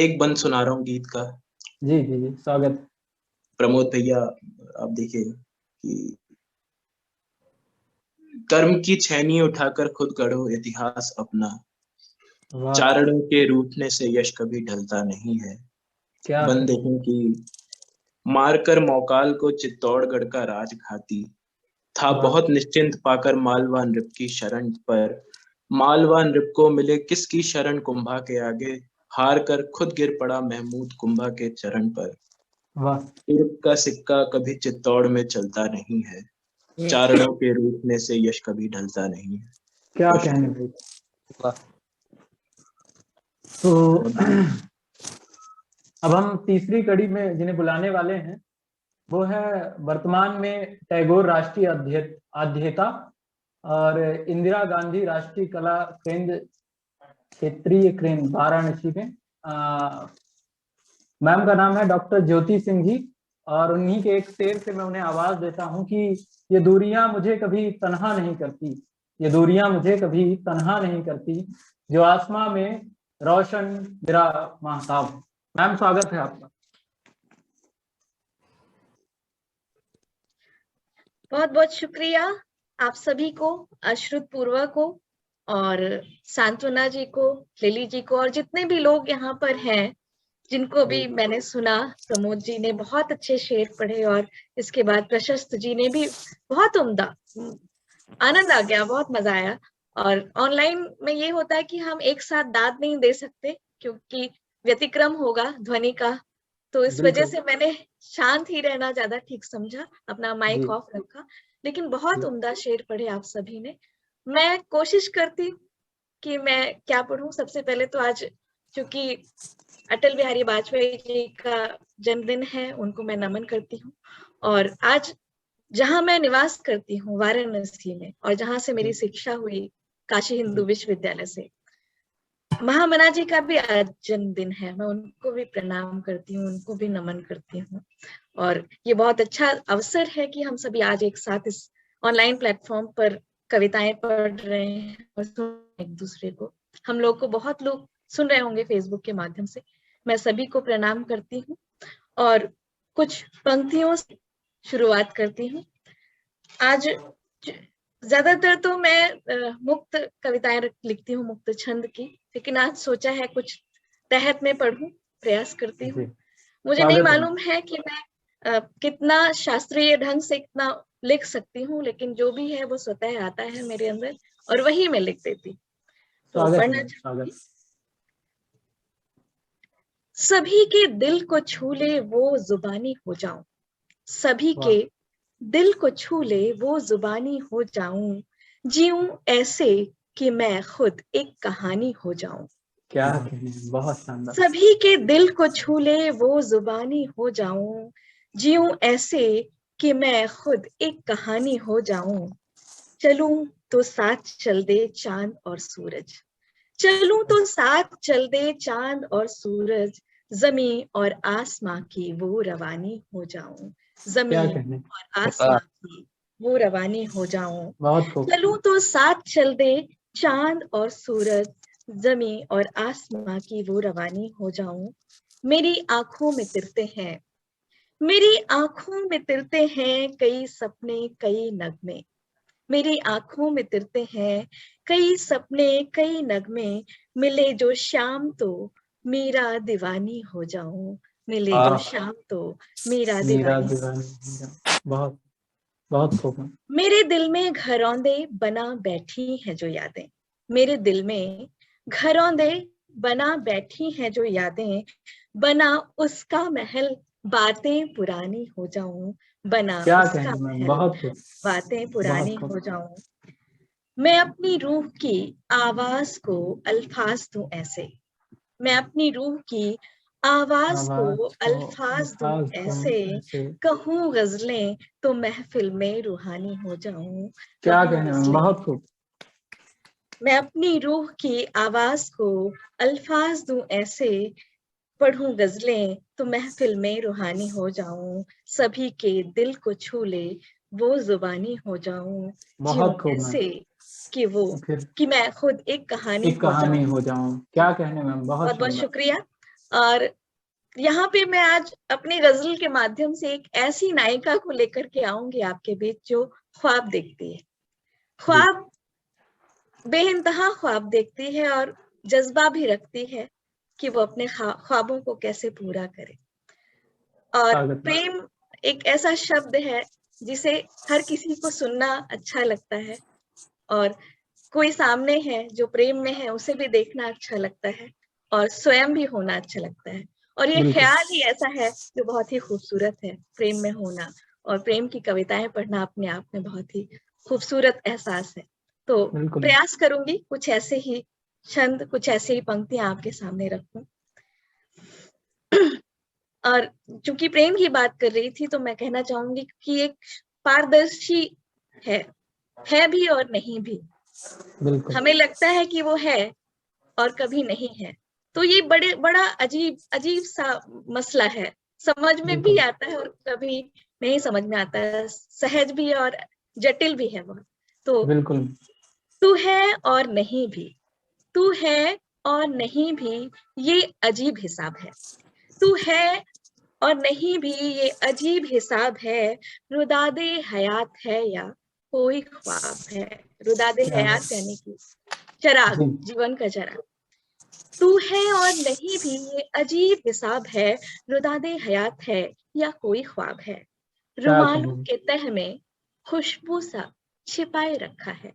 एक बंद सुना रहा हूँ गीत का। जी जी जी, स्वागत। प्रमोद भैया, आप देखिए कि कर्म की छैनी उठाकर खुद गढ़ो इतिहास अपना, वाह, चारणों के रूठने से यश कभी ढलता नहीं है। क्या बंद कहने। देखें कि मारकर मौकाल को चित्तौड़गढ़ का राजघाती था वाह बहुत निश्चिंत पाकर मालवा नृप की शरण पर, मालवा नृप को मिले किसकी शरण कुंभा के आगे, हार कर खुद गिर पड़ा महमूद कुंभा के चरण पर। वाह, तुर्क का सिक्का कभी चित्तौड़ में चलता नहीं है, चारणों के रूठने से यश कभी ढलता नहीं है। क्या बहुत कहने शुक्रिया। भाई। वाह, तो अब हम तीसरी कड़ी में जिन्हें बुलाने वाले हैं, वो है वर्तमान में टैगोर राष्ट्रीय अध्येता और इंदिरा गांधी राष्ट्रीय कला केंद्र क्षेत्रीय केंद्र वाराणसी में। मैम का नाम है डॉक्टर ज्योति सिंह जी, और उन्हीं के एक शेर से मैं उन्हें आवाज देता हूं कि ये दूरियां मुझे कभी तन्हा नहीं करती, ये दूरियां मुझे कभी तन्हा नहीं करती, जो आसमां में रोशन मेरा महताब। मैम स्वागत है आपका। बहुत बहुत शुक्रिया आप सभी को, अश्रुत पूर्वा को और सांत्वना जी को, लिली जी को, और जितने भी लोग यहाँ पर हैं जिनको भी मैंने सुना। प्रमोद जी ने बहुत अच्छे शेर पढ़े और इसके बाद प्रशस्त जी ने भी बहुत उम्दा। आनंद आ गया, बहुत मजा आया। और ऑनलाइन में ये होता है कि हम एक साथ दाद नहीं दे सकते क्योंकि व्यतिक्रम होगा ध्वनि का, तो इस वजह बिल्कुल से मैंने शांत ही रहना ज्यादा ठीक समझा, अपना माइक जी ऑफ रखा। लेकिन बहुत जी उम्दा शेर पढ़े आप सभी ने। मैं कोशिश करती कि मैं क्या पढ़ूं। सबसे पहले तो आज चूंकि अटल बिहारी वाजपेयी जी का जन्मदिन है, उनको मैं नमन करती हूँ। और आज जहां मैं निवास करती हूँ वाराणसी में, और जहां से मेरी शिक्षा हुई काशी हिंदू विश्वविद्यालय से, महामना जी का भी आज जन्मदिन है, मैं उनको भी प्रणाम करती हूँ, उनको भी नमन करती हूँ। और ये बहुत अच्छा अवसर है कि हम सभी आज एक साथ इस ऑनलाइन प्लेटफॉर्म पर कविताएं पढ़ रहे हैं और सुन एक दूसरे को। हम लोग को बहुत लोग सुन रहे होंगे फेसबुक के माध्यम से। मैं सभी को प्रणाम करती हूँ और कुछ पंक्तियों से शुरुआत करती हूँ। आज ज्यादातर तो मैं मुक्त कविताएं लिखती हूँ, मुक्त छंद की, लेकिन आज सोचा है कुछ तहत में पढ़ूं, प्रयास करती हूँ। मुझे नहीं मालूम है कि मैं कितना शास्त्रीय ढंग से इतना लिख सकती हूँ, लेकिन जो भी है वो स्वतः आता है मेरे अंदर और वही मैं लिख देती। तो पढ़ना चाहूंगी। सभी के दिल को छू ले वो जुबानी हो जाऊं, सभी के दिल को छू ले वो जुबानी हो जाऊं, जीऊं ऐसे कि मैं खुद एक कहानी हो जाऊं। क्या बहुत शानदार। सभी के दिल को छू ले वो जुबानी हो जाऊं, जीऊं ऐसे कि मैं खुद एक कहानी हो जाऊं। चलूं तो साथ चल दे चांद और सूरज, चलूं तो साथ चल दे चांद और सूरज, जमीन और आसमां की वो रवानी हो जाऊं, जमीन और आसमां की वो रवानी हो जाऊं। चलूं तो साथ चल दे चांद और सूरज, जमीन और आसमां की वो रवानी हो जाऊं। मेरी आंखों में तिरते हैं, मेरी आंखों में तिरते हैं कई सपने कई नगमे, मेरी आंखों में तिरते हैं कई सपने कई नगमे, मिले जो शाम तो मेरा दीवानी हो जाऊं, मिले जो शाम तो मेरा दीवानी। बहुत बहुत खूब। मेरे दिल में घरौंदे बना बैठी है जो यादें, मेरे दिल में घरौंदे बना बैठी है जो यादें, बना उसका महल बातें पुरानी हो जाऊं, बना उसका महल बातें पुरानी हो जाऊं। मैं अपनी रूह की आवाज को अल्फाज दूं ऐसे, मैं अपनी रूह की आवाज को अल्फाज दूं ऐसे, कहूँ गजलें तो महफिल में रूहानी हो जाऊं। क्या कहने में बहुत खूब। मैं अपनी रूह की आवाज को अल्फाज दूं ऐसे, पढ़ूं गजलें तो महफिल में रूहानी हो जाऊं, सभी के दिल को छू ले वो जुबानी हो जाऊं, जीऊं ऐसे कि वो कि मैं खुद एक कहानी हो जाऊं। क्या कहने में बहुत बहुत शुक्रिया। और यहाँ पे मैं आज अपनी गजल के माध्यम से एक ऐसी नायिका को लेकर के आऊंगी आपके बीच जो ख्वाब देखती है, ख्वाब बेइंतहा ख्वाब देखती है और जज्बा भी रखती है कि वो अपने ख्वाबों को कैसे पूरा करे। और प्रेम एक ऐसा शब्द है जिसे हर किसी को सुनना अच्छा लगता है, और कोई सामने है जो प्रेम में है उसे भी देखना अच्छा लगता है और स्वयं भी होना अच्छा लगता है। और ये ख्याल ही ऐसा है जो बहुत ही खूबसूरत है, प्रेम में होना और प्रेम की कविताएं पढ़ना अपने आप में बहुत ही खूबसूरत एहसास है। तो प्रयास करूंगी कुछ ऐसे ही छंद, कुछ ऐसे ही पंक्तियां आपके सामने रखूं। और चूंकि प्रेम की बात कर रही थी तो मैं कहना चाहूंगी कि एक पारदर्शी है भी और नहीं भी। हमें लगता है कि वो है और कभी नहीं है, तो ये बड़ा अजीब सा मसला है, समझ में भी आता है और कभी नहीं समझ में आता है, सहज भी और जटिल भी है बहुत। तो बिल्कुल तू है और नहीं भी, तू है और नहीं भी ये अजीब हिसाब है, तू है और नहीं भी ये अजीब हिसाब है, रुदादे हयात है या कोई ख्वाब है। रुदादे हयात यानी कि चराग, जीवन का चराग। तू है और नहीं भी ये अजीब हिसाब है, रुदादे हयात है या कोई ख्वाब है। रुमालों के तह में खुशबू सा छिपाए रखा है,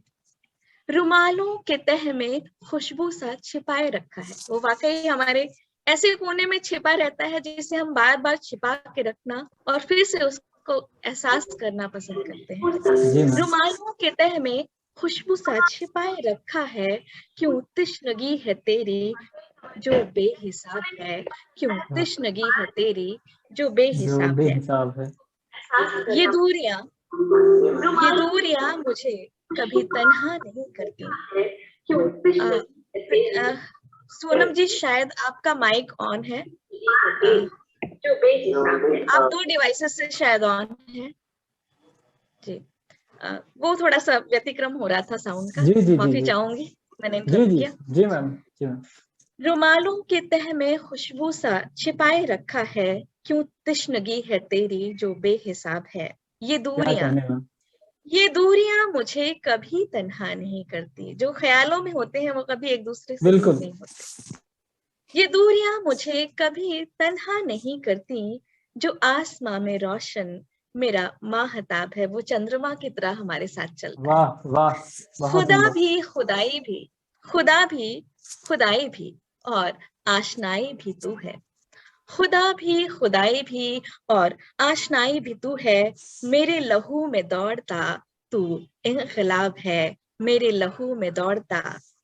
रुमालों के तह में खुशबू सा छिपाए रखा है। वो वाकई हमारे ऐसे कोने में छिपा रहता है जिसे हम बार बार छिपा के रखना और फिर से उसको एहसास करना पसंद करते हैं। रुमालों के तह में खुशबू सा छिपाए रखा है, क्यों तिश्नगी है तेरी जो बेहिसाब है, क्यों तिश्नगी है तेरी जो बेहिसाब है। ये दूरियां मुझे कभी तन्हा नहीं करती, क्यों सोनम जी शायद आपका माइक ऑन है, आप 2 डिवाइसेस से शायद ऑन है जी। वो थोड़ा सा व्यतिक्रम हो रहा था साउंड का। जी जी माफी जी चाहूंगी, मैंने जी इंटरप्ट जी किया। जी मैम, जी मैम। रुमालों के तह में खुशबू सा छिपाए रखा है, क्यों तश्नगी है तेरी जो बेहिसाब है। ये क्या कहने मैम। मुझे कभी तन्हा नहीं करती। जो ख्यालों में होते हैं वो कभी एक दूसरे से दूर बिल्कुल। नहीं होते। ये दूरियां मुझे कभी तन्हा नहीं करती, जो आसमां में रोशन मेरा माहताब है, वो चंद्रमा की तरह हमारे साथ चलता है। वाह वाह, बहुत खुदा सुंदर। भी खुदाई भी, खुदा भी खुदाई भी और आशनाई भी तू है। खुदा भी खुदाई भी और आशनाई भी तू है। मेरे लहू में दौड़ता तू इनकलाब है। मेरे लहू में दौड़ता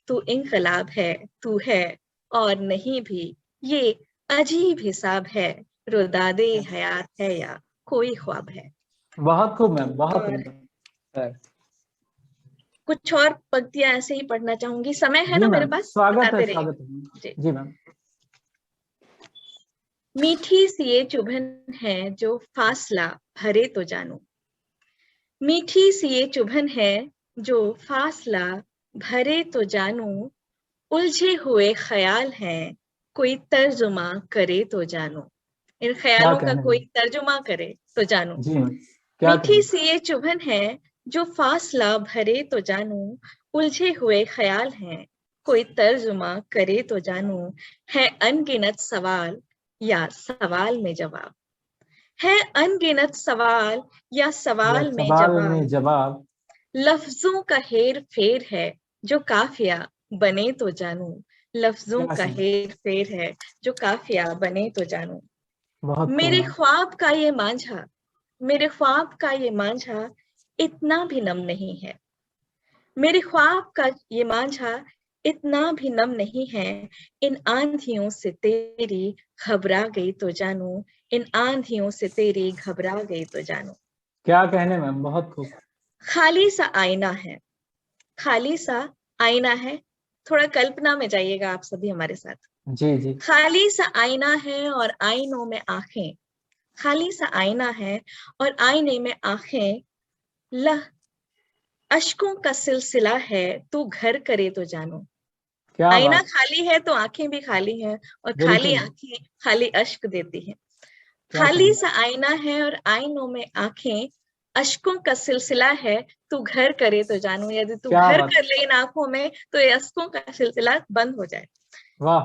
तू इनकलाब है, तू है और नहीं भी ये अजीब हिसाब है। रुदादे हयात है या कोई ख्वाब है। बहुत खूब मैम, बहुत और सुंदर। कुछ और पंक्तियां ऐसे ही पढ़ना चाहूंगी, समय है जी ना मेरे मैम, पास? स्वागत है, बताते रहिए। स्वागत है जी। जी मैम। मीठी सी ये चुभन है जो फासला भरे तो जानू। मीठी सी ये चुभन है जो फासला भरे तो जानू। उलझे हुए ख्याल हैं कोई तर्जुमा करे तो जानू। इन क्या ख्यालों का कहने कोई मैम। तर्जुमा करे तो जानू। जी मैम, क्या मीठी कहने। सी ये चुभन है जो फासला भरे तो जानू। उलझे हुए ख्याल हैं कोई तर्जुमा करे तो जानू। है अनगिनत सवाल या सवाल में जवाब। है अनगिनत सवाल या सवाल में सवाल में जवाब। जवाब। लफ्जों का हेर फेर है जो काफिया बने तो जानू। लफ्जों क्या का सुन, हेर फेर है जो काफिया बने तो जानू। बहुत खूब मेरे मैम। ख्वाब का ये मांझा, मेरे ख्वाब का ये मांझा इतना भी नम नहीं है। मेरे ख्वाब का ये मांझा इतना भी नम नहीं है। इन आंधियों से तेरी घबरा गई तो जानू। इन आंधियों से तेरी घबरा गई तो जानू। क्या कहने मैम, बहुत खूब। खाली सा आईना है, खाली सा आईना है। थोड़ा कल्पना में जाइएगा आप सभी हमारे साथ। जी जी। खाली सा आईना है और आईनों में आंखें। खाली सा आईना है और आईने में आंखें। लह अश्कों का सिलसिला है तू घर करे तो जानू। क्या आईना बात। खाली है तो आंखें भी खाली हैं, और खाली बिल्कुल। आंखें खाली अश्क देती हैं। क्या खाली कहने। सा आईना है और आईनों में आंखें। अश्कों का सिलसिला है तू घर करे तो जानू। यदि तू क्या घर बात। कर ले इन आंखों में तो ये अश्कों का सिलसिला बंद हो जाए। वाह।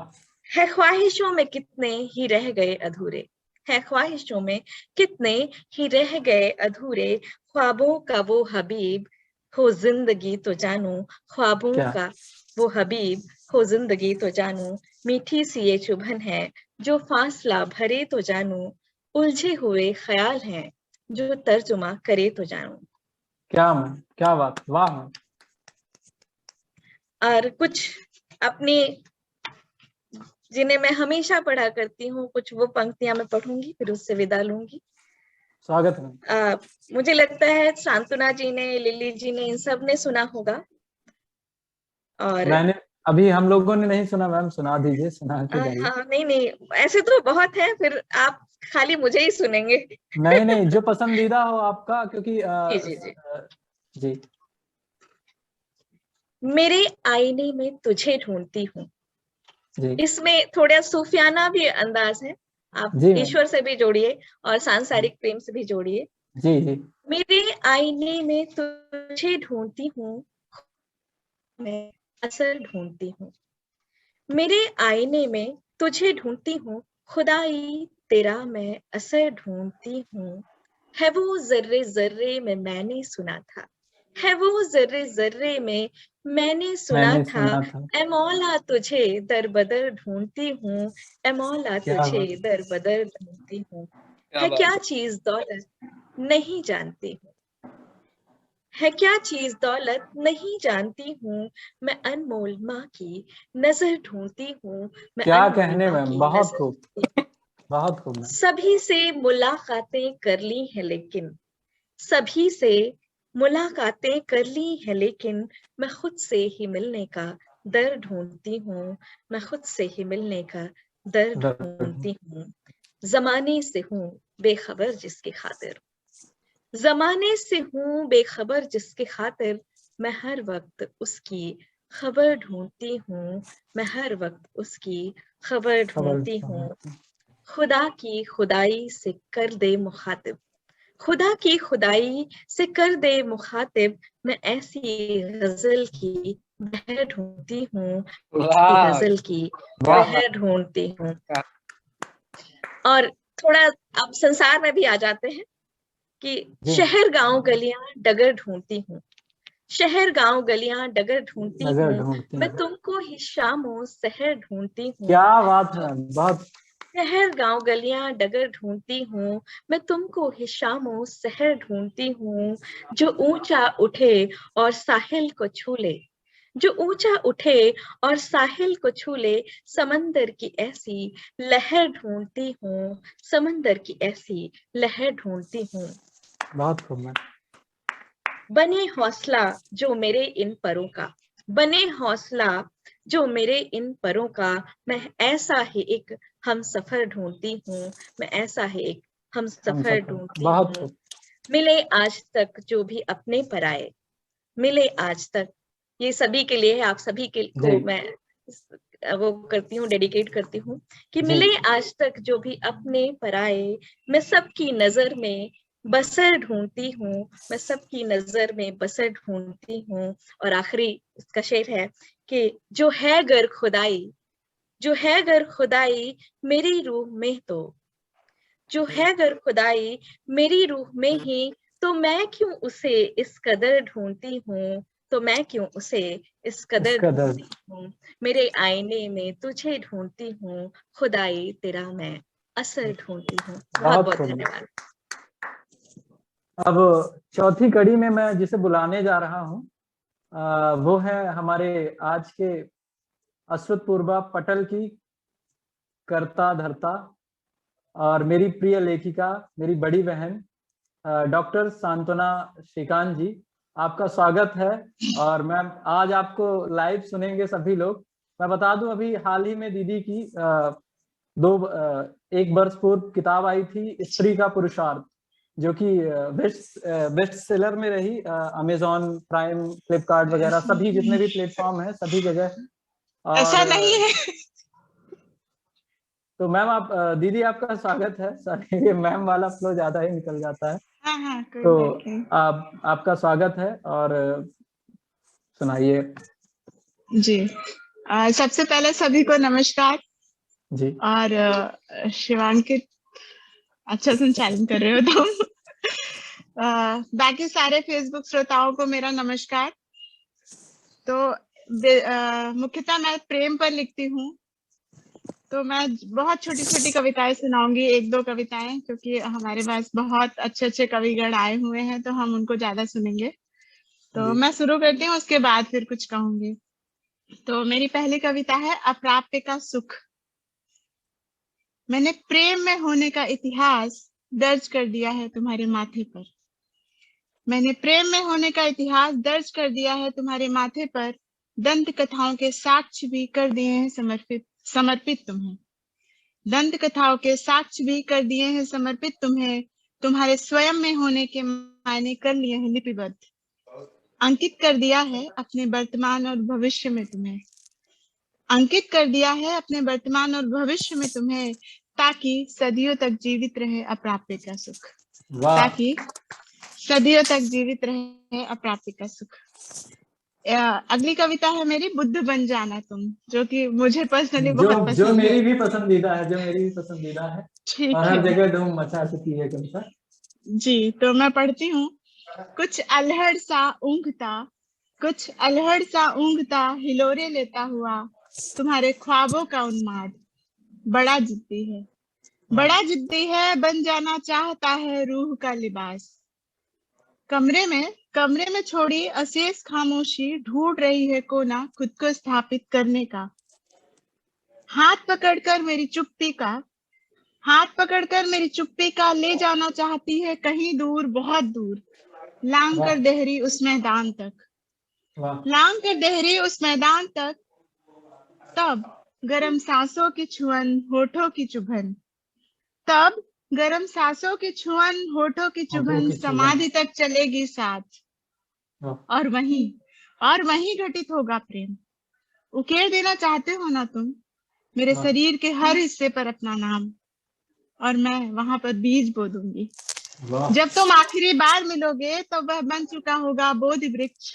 है ख्वाहिशों में कितने ही रह गए अधूरे। है ख्वाहिशों में कितने ही रह गए अधूरे। ख्वाबों का वो हबीब हो जिंदगी तो जानू। ख्वाबों क्या। का वो हबीब हो जिंदगी तो जानू। मीठी सी ये चुभन है जो फासला भरे तो जानू। उलझे हुए ख्याल हैं जो तर्जुमा करे तो जानू। क्या मैम, क्या बात, वाह मैम। और कुछ अपनी जिन्हें मैं हमेशा पढ़ा करती हूँ, कुछ वो पंक्तियां मैं पढ़ूंगी, फिर उससे विदा लूंगी। स्वागत है। मुझे लगता है सांत्वना जी ने, लिली जी ने, इन सब ने सुना होगा। और मैंने अभी, हम लोगों ने नहीं सुना मैम, सुना दीजिए, सुना के जाइए। हाँ, नहीं नहीं, ऐसे तो बहुत है, फिर आप खाली मुझे ही सुनेंगे। नहीं नहीं, जो पसंदीदा हो आपका, क्योंकि जी जी जी। जी। मेरे आईने में तुझे ढूंढती हूँ। जी इसमें थोड़ा सूफियाना भी अंदाज है, आप जी मैम। ईश्वर से भी जोड़िए और सांसारिक प्रेम से भी जोड़िए। जी जी। मेरे आईने में तुझे ढूंढती हूँ, मैं असर ढूंढती हूँ। मेरे आईने में तुझे ढूंढती हूँ, खुदाई तेरा मैं असर ढूंढती हूँ। है वो जर्रे जर्रे में मैंने सुना था। है वो जर्रे जर्रे में मैंने सुना मैंने था। सुना था। ए मौला तुझे दर बदर ढूंढती हूँ। ए मौला क्या तुझे बात। दर बदर ढूंढती हूँ। क्या है बात क्या चीज दौलत नहीं जानती हूँ। है क्या चीज दौलत नहीं जानती हूँ। मैं अनमोल माँ की नजर ढूंढती हूँ। मैं क्या अनमोल कहने माँ मैम, की बहुत नजर खूब, ढूंढती हूँ। बहुत खूब मैम। सभी से मुलाकातें कर ली हैं लेकिन, सभी से मुलाकातें कर ली हैं लेकिन, मैं खुद से ही मिलने का दर ढूंढती हूँ, मैं खुद से ही मिलने का दर ढूंढती हूँ। जमाने से हूँ बेखबर जिसकी खातिर, जमाने से हूँ बेखबर जिसकी खातिर, मैं हर वक्त उसकी खबर ढूंढती हूँ, मैं हर वक्त उसकी खबर ढूंढती हूँ। खुदा की खुदाई से कर दे मुखातिब, खुदा की खुदाई से कर दे मुखातिब, मैं ऐसी गजल की बहर ढूंढती हूँ, ऐसी वाह गजल की वाह बहर ढूंढती हूँ। और थोड़ा अब संसार में भी आ जाते हैं कि शहर गांव गलियां डगर ढूंढती हूँ, शहर गांव गलियां डगर ढूंढती हूँ, मैं तुमको ही शामों सहर ढूंढती हूँ। क्या बात है, बहुत। शहर गांव गलियां डगर ढूंढती हूँ, मैं तुमको ही शामों सहर ढूंढती हूँ। जो ऊंचा उठे और साहिल को छू ले, जो ऊंचा उठे और साहिल को छू ले, समंदर की ऐसी लहर ढूंढती हूँ, समंदर की ऐसी लहर ढूंढती हूँ। बहुत खूब। बने हौसला जो मेरे इन परों का, बने हौसला जो मेरे इन परों का, मैं ऐसा ही एक हम सफर ढूंढती हूँ, मैं ऐसा ही एक हम सफर ढूंढती हूँ। मिले आज तक जो भी अपने पर आए, मिले आज तक, ये सभी के लिए है, आप सभी के को मैं वो करती हूँ, डेडिकेट करती हूँ कि मिले आज तक जो भी अपने पर आए, मैं सबकी नजर में बसर ढूंढती हूँ, मैं सबकी नजर में बसर ढूंढती हूँ। और आखिरी इसका शेर है कि जो है गर खुदाई, जो है गर खुदाई मेरी रूह में, तो जो है गर खुदाई मेरी रूह में ही, तो मैं क्यों उसे इस कदर ढूंढती हूँ, तो मैं क्यों उसे इस कदर ढूंढती हूँ। मेरे आईने में तुझे ढूंढती हूँ, खुदाई तेरा मैं असर ढूंढती हूँ। बहुत बहुत धन्यवाद। अब चौथी कड़ी में मैं जिसे बुलाने जा रहा हूँ वो है हमारे आज के अश्रुतपूर्वा पटल की कर्ता धर्ता और मेरी प्रिय लेखिका, मेरी बड़ी बहन डॉक्टर सांत्वना श्रीकांत जी। आपका स्वागत है। और मैम आज आपको लाइव सुनेंगे सभी लोग। मैं बता दूं अभी हाल ही में दीदी की एक वर्ष पूर्व किताब आई थी स्त्री का पुरुषार्थ, जो कि बेस्ट सेलर में रही। अमेजॉन प्राइम, फ्लिपकार्ट वगैरह सभी जितने भी प्लेटफॉर्म है सभी जगह। ऐसा नहीं है। तो मैम आप दीदी आपका स्वागत है। सॉरी, ये मैम वाला फ्लो ज्यादा ही निकल जाता है। हाँ, तो आपका स्वागत है और सुनाइए जी। सबसे पहले सभी को नमस्कार जी। और शिवांकित अच्छा संचालन कर रहे हो तुम। बाकी सारे फेसबुक श्रोताओं को मेरा नमस्कार। तो मुख्यतः मैं प्रेम पर लिखती हूँ, तो मैं बहुत छोटी छोटी कविताएं सुनाऊंगी, एक दो कविताएं, क्योंकि हमारे पास बहुत अच्छे अच्छे कविगण आए हुए हैं तो हम उनको ज्यादा सुनेंगे। तो मैं शुरू करती हूँ, उसके बाद फिर कुछ कहूंगी। तो मेरी पहली कविता है अप्राप्य का सुख। मैंने प्रेम में होने का इतिहास दर्ज कर दिया है तुम्हारे माथे पर, मैंने प्रेम में होने का इतिहास दर्ज कर दिया है तुम्हारे माथे पर, दंत कथाओं के साक्ष्य भी कर दिए हैं समर्पित तुम्हें, दंत कथाओं के साक्ष्य भी कर दिए हैं समर्पित तुम्हें, तुम्हारे स्वयं में होने के मायने कर लिए हैं लिपिबद्ध, अंकित कर दिया है अपने वर्तमान और भविष्य में तुम्हें, अंकित कर दिया है अपने वर्तमान और भविष्य में तुम्हें, ताकि सदियों तक जीवित रहे अप्राप्य का सुख, ताकि सदियों तक जीवित रहे अप्राप्य का सुख। अगली कविता है मेरी बुद्ध बन जाना तुम, जो कि मुझे पर्सनली बहुत पसंद जो मेरी भी पसंदीदा है, जो मेरी भी पसंदीदा है और हर जगह धूम मचा चुकी है कविता जी। तो मैं पढ़ती हूँ। कुछ अलहड़ सा ऊँघता, कुछ अलहड़ सा ऊँघता हिलोरे लेता हुआ, तुम्हारे ख्वाबों का उन्माद बड़ा जिद्दी है, बड़ा जिद्दी है, बन जाना चाहता है रूह का लिबास, कमरे में छोड़ी अशेष खामोशी ढूंढ रही है कोना खुद को स्थापित करने का, हाथ पकड़कर मेरी चुप्पी का, हाथ पकड़कर मेरी चुप्पी का ले जाना चाहती है कहीं दूर, बहुत दूर, लांग कर देहरी उस मैदान तक, लांग कर देहरी उस मैदान तक, तब गरम सांसों की छुअन होठों की चुभन, तब गरम सांसों की छुअन होठों की चुभन समाधि तक चलेगी साथ, और वहीं घटित होगा प्रेम। उकेर देना चाहते हो ना तुम मेरे शरीर के हर हिस्से पर अपना नाम, और मैं वहां पर बीज बो दूंगी। जब तुम आखिरी बार मिलोगे तो वह बन चुका होगा बोधि वृक्ष,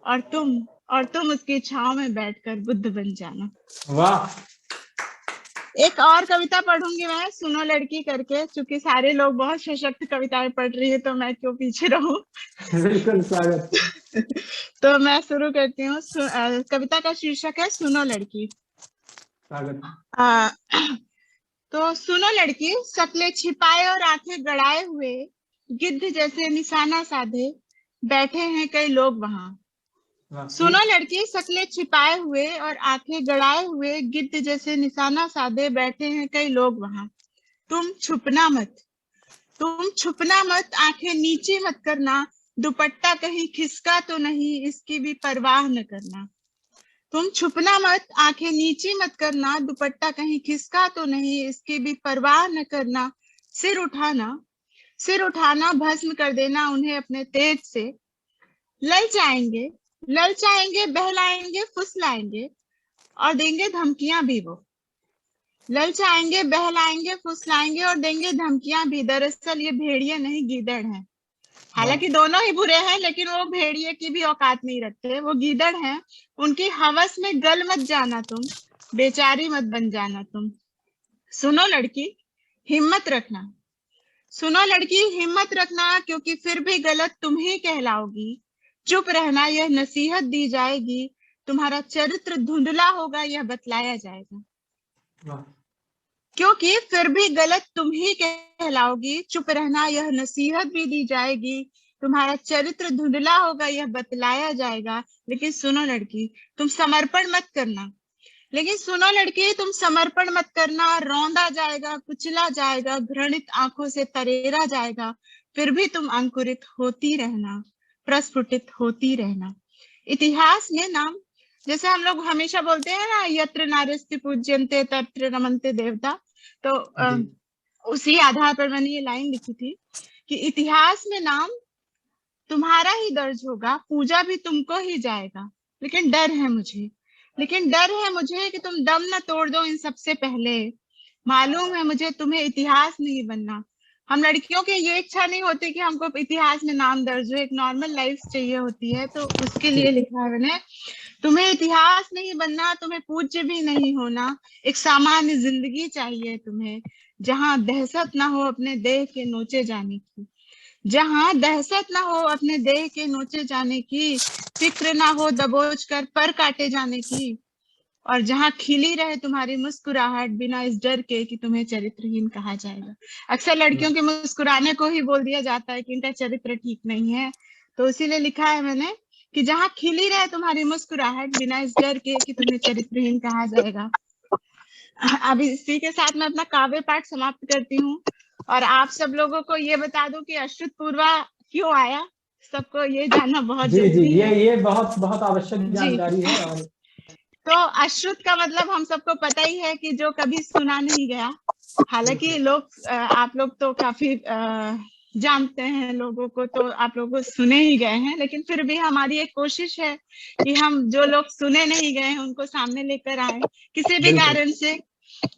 और तुम उसकी छांव में बैठकर बुद्ध बन जाना। वाह। एक और कविता पढ़ूंगी मैं, सुनो लड़की करके, क्योंकि सारे लोग बहुत सशक्त कविताएं पढ़ रही है तो मैं क्यों पीछे रहूं। बिल्कुल स्वागत। तो मैं शुरू करती हूँ। कविता का शीर्षक है सुनो लड़की। स्वागत। तो सुनो लड़की, शक्लें छिपाए और आंखें गड़ाए हुए गिद्ध जैसे निशाना साधे बैठे हैं कई लोग वहां। सुनो लड़की, शक्लें छिपाए हुए और आंखें गड़ाए हुए गिद्ध जैसे निशाना साधे बैठे हैं कई लोग वहां। तुम छुपना मत, आंखें नीची मत करना, दुपट्टा कहीं खिसका तो नहीं इसकी भी परवाह न करना। तुम छुपना मत, आंखें नीची मत करना, दुपट्टा कहीं खिसका तो नहीं इसकी भी परवाह न करना। सिर उठाना भस्म कर देना उन्हें अपने तेज से। ललचाएंगे, बहलाएंगे, फुसलाएंगे और देंगे धमकियां भी वो। ललचाएंगे, बहलाएंगे, फुसलाएंगे और देंगे धमकियां भी। दरअसल ये भेड़िए नहीं गीदड़ हैं। हालांकि दोनों ही बुरे हैं, लेकिन वो भेड़िए की भी औकात नहीं रखते, वो गीदड़ हैं। उनकी हवस में गल मत जाना तुम, बेचारी मत बन जाना तुम। सुनो लड़की, हिम्मत रखना, क्योंकि फिर भी गलत तुम ही कहलाओगी। चुप रहना, यह नसीहत दी जाएगी। तुम्हारा चरित्र धुंधला होगा, यह बतलाया जाएगा। क्योंकि फिर भी गलत तुम ही कहलाओगी। चुप रहना, यह नसीहत भी दी जाएगी। तुम्हारा चरित्र धुंधला होगा, यह बतलाया जाएगा। लेकिन सुनो लड़की, तुम समर्पण मत करना। रौंदा जाएगा, कुचला जाएगा, घृणित आंखों से तरेरा जाएगा। फिर भी तुम अंकुरित होती रहना, प्रस्फुटित होती रहना। इतिहास में नाम, जैसे हम लोग हमेशा बोलते हैं ना, यत्र नार्यस्ति पूज्यन्ते तत्र रमन्ते देवता, तो उसी आधार पर मैंने ये लाइन लिखी थी कि इतिहास में नाम तुम्हारा ही दर्ज होगा, पूजा भी तुमको ही जाएगा। लेकिन डर है मुझे कि तुम दम न तोड़ दो इन सबसे पहले। मालूम है मुझे तुम्हें इतिहास नहीं बनना। हम लड़कियों की ये इच्छा नहीं होती कि हमको इतिहास में नाम दर्ज हो, एक नॉर्मल लाइफ चाहिए होती है, तो उसके लिए लिखा है मैंने। तुम्हें इतिहास नहीं बनना, तुम्हें पूज्य भी नहीं होना। एक सामान्य जिंदगी चाहिए तुम्हें, जहां दहशत ना हो अपने देह के नोचे जाने की, फिक्र ना हो दबोच कर पर काटे जाने की, और जहां खिली रहे तुम्हारी मुस्कुराहट बिना इस डर के कि तुम्हें चरित्रहीन कहा जाएगा। अक्सर लड़कियों के मुस्कुराने को ही बोल दिया जाता है कि इनका चरित्र ठीक नहीं है, तो इसीलिए लिखा है मैंने कि जहां खिली रहे तुम्हारी मुस्कुराहट बिना इस डर के कि तुम्हें चरित्रहीन कहा जाएगा। अब इसी के साथ मैं अपना काव्य पाठ समाप्त करती हूँ, और आप सब लोगों को ये बता दूं कि अश्रुत पूर्वा क्यों आया, सबको ये जानना बहुत जरूरी है। ये बहुत आवश्यक जानकारी है। और तो अश्रुत का मतलब हम सबको पता ही है कि जो कभी सुना नहीं गया। हालांकि आप लोग तो काफी जानते हैं लोगों को, तो आप लोगों को सुने ही गए हैं, लेकिन फिर भी हमारी एक कोशिश है कि हम जो लोग सुने नहीं गए हैं उनको सामने लेकर आए, किसी भी कारण से।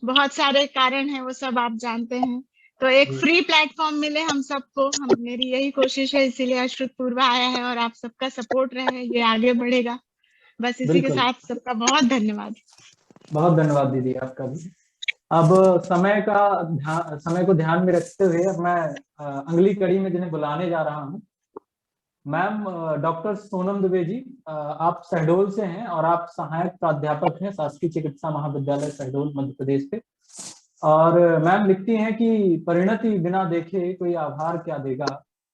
बहुत सारे कारण हैं, वो सब आप जानते हैं। तो एक फ्री प्लेटफॉर्म मिले हम सबको, मेरी यही कोशिश है, इसीलिए अश्रुत पूर्वा आया है, और आप सबका सपोर्ट रहे, ये आगे बढ़ेगा। बस इसी के साथ सबका बहुत धन्यवाद। बहुत धन्यवाद दीदी आपका भी। अब समय को ध्यान में रखते हुए अब मैं अगली कड़ी में जिन्हें बुलाने जा रहा हूँ। मैम डॉक्टर सोनम दुबे जी, आप शहडोल से हैं और आप सहायक प्राध्यापक हैं शासकीय चिकित्सा महाविद्यालय शहडोल मध्य प्रदेश पे। और मैम लिखती हैं कि परिणति बिना देखे कोई आभार क्या देगा,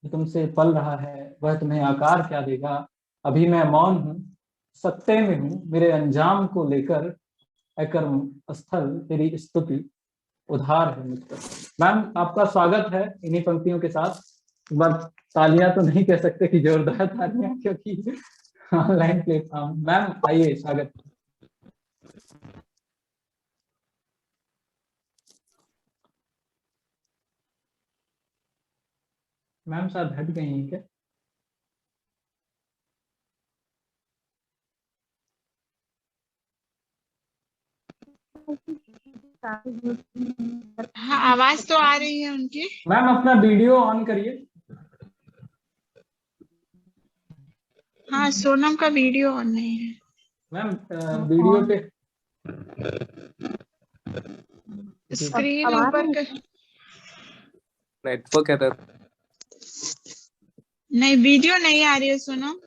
जो तुमसे पल रहा है वह तुम्हें आकार क्या देगा। अभी मैं मौन हूँ, सत्ते में हूँ, मेरे अंजाम को लेकर अकर्म स्थल तेरी स्तुति उधार है मुझ पर। मैम आपका स्वागत है इन्हीं पंक्तियों के साथ। बस तालियां तो नहीं कह सकते कि जोरदार तालियां, क्योंकि ऑनलाइन प्लेटफॉर्म। मैम आइए, स्वागत। मैम शायद हट गई हैं क्या? हाँ, आवाज तो आ रही है उनकी। मैम अपना वीडियो ऑन करिए। हाँ, सोनम का वीडियो ऑन नहीं है। मैम वीडियो पे जी। स्क्रीन ऊपर कर। Network error. नहीं, वीडियो नहीं आ रही है सोनम।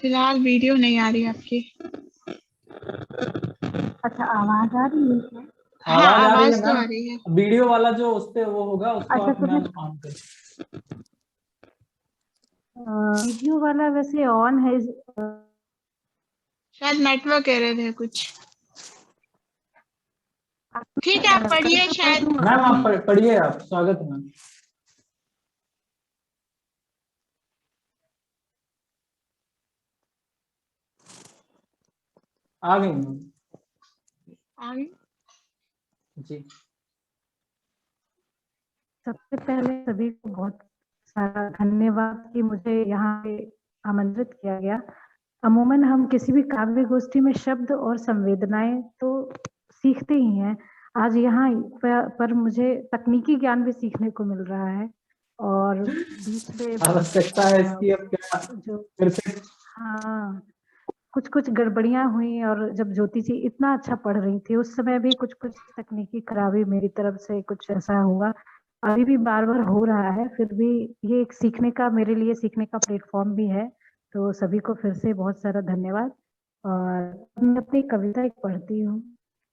फिलहाल वीडियो नहीं आ रही आपकी। अच्छा, आवाज आ रही है क्या? हाँ, आवाज आ रही है आवाज तो आ मैम। रही है। वीडियो वाला जो उस पे वो होगा उसको अच्छा, आप तो मैम ऑन कर। वीडियो वाला वैसे ऑन है। शायद नेटवर्क एरर है कुछ। ठीक है, आप पढ़िए। शायद मैम आप पढ़िए, आप स्वागत है मैम। आ गई मैम आगे। जी। सबसे पहले सभी को बहुत सारा धन्यवाद कि मुझे यहाँ पे आमंत्रित किया गया। अमूमन हम किसी भी काव्य गोष्ठी में शब्द और संवेदनाएं तो सीखते ही हैं। आज यहाँ पर मुझे तकनीकी ज्ञान भी सीखने को मिल रहा है और बीच में आवश्यकता है इसकी अब क्या जो फिर से। हाँ, कुछ गड़बड़ियां हुई और जब ज्योति जी इतना अच्छा पढ़ रही थी उस समय भी कुछ तकनीकी खराबी मेरी तरफ से कुछ ऐसा हुआ। अभी भी बार बार हो रहा है, फिर भी ये एक सीखने का, मेरे लिए सीखने का प्लेटफॉर्म भी है। तो सभी को फिर से बहुत सारा धन्यवाद। और मैं अपनी कविता एक पढ़ती हूँ।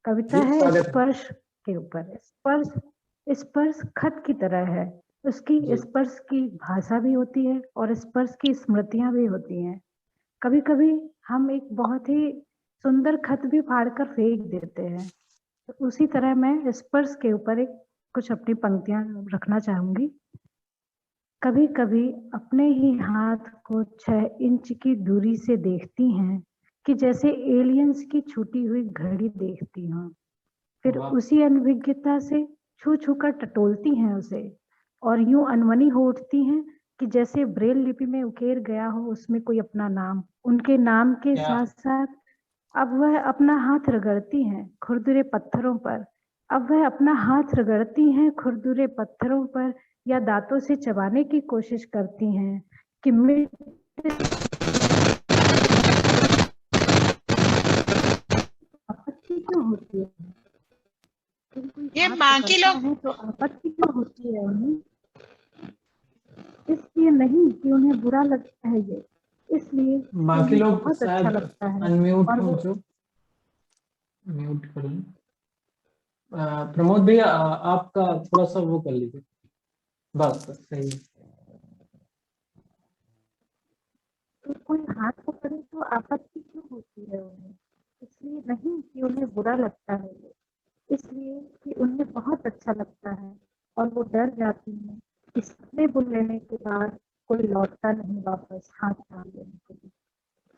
कविता जी, है स्वागत है। स्पर्श के ऊपर। स्पर्श स्पर्श खत की तरह है। उसकी जी। स्पर्श की भाषा भी होती है और स्पर्श की स्मृतियां भी होती हैं। कभी कभी हम एक बहुत ही सुंदर खत भी फाड़कर फेंक देते हैं। तो उसी तरह मैं स्पर्श के ऊपर एक कुछ अपनी पंक्तियां रखना चाहूंगी। कभी कभी अपने ही हाथ को 6 इंच की दूरी से देखती हैं कि जैसे एलियंस की छूटी हुई घड़ी देखती हूँ। फिर वाह। उसी अनभिज्ञता से छू छू कर टटोलती हैं उसे और यूं अनमनी हो उठती हैं कि जैसे ब्रेल लिपि में उकेर गया हो उसमें कोई अपना नाम। उनके नाम के क्या साथ साथ अब वह अपना हाथ रगड़ती हैं खुरदुरे पत्थरों पर। अब वह अपना हाथ रगड़ती हैं खुरदुरे पत्थरों पर या दांतों से चबाने की कोशिश करती हैं कि आपत्ति क्यों होती है? ये बाकी लोग है तो आपत्ति क्यों होती है उन्हें? इसलिए नहीं कि उन्हें बुरा लगता है, ये इसलिए बाकी उन्हें लोग बहुत अच्छा शायद लगता है। अनम्यूट और हो वो जो म्यूट कर लें। प्रमोद भैया आपका थोड़ा सा वो कर लीजिए। बस सही है। तो कोई हाथ पकड़े तो आपत्ति क्यों होती है उन्हें? इसलिए नहीं कि उन्हें बुरा लगता है, ये इसलिए कि उन्हें बहुत अच्छा लगता है। और वो डर जाती हैं कि सपने बुन लेने के बाद कोई लौटता नहीं वापस हाथ थाम लेने के लिए।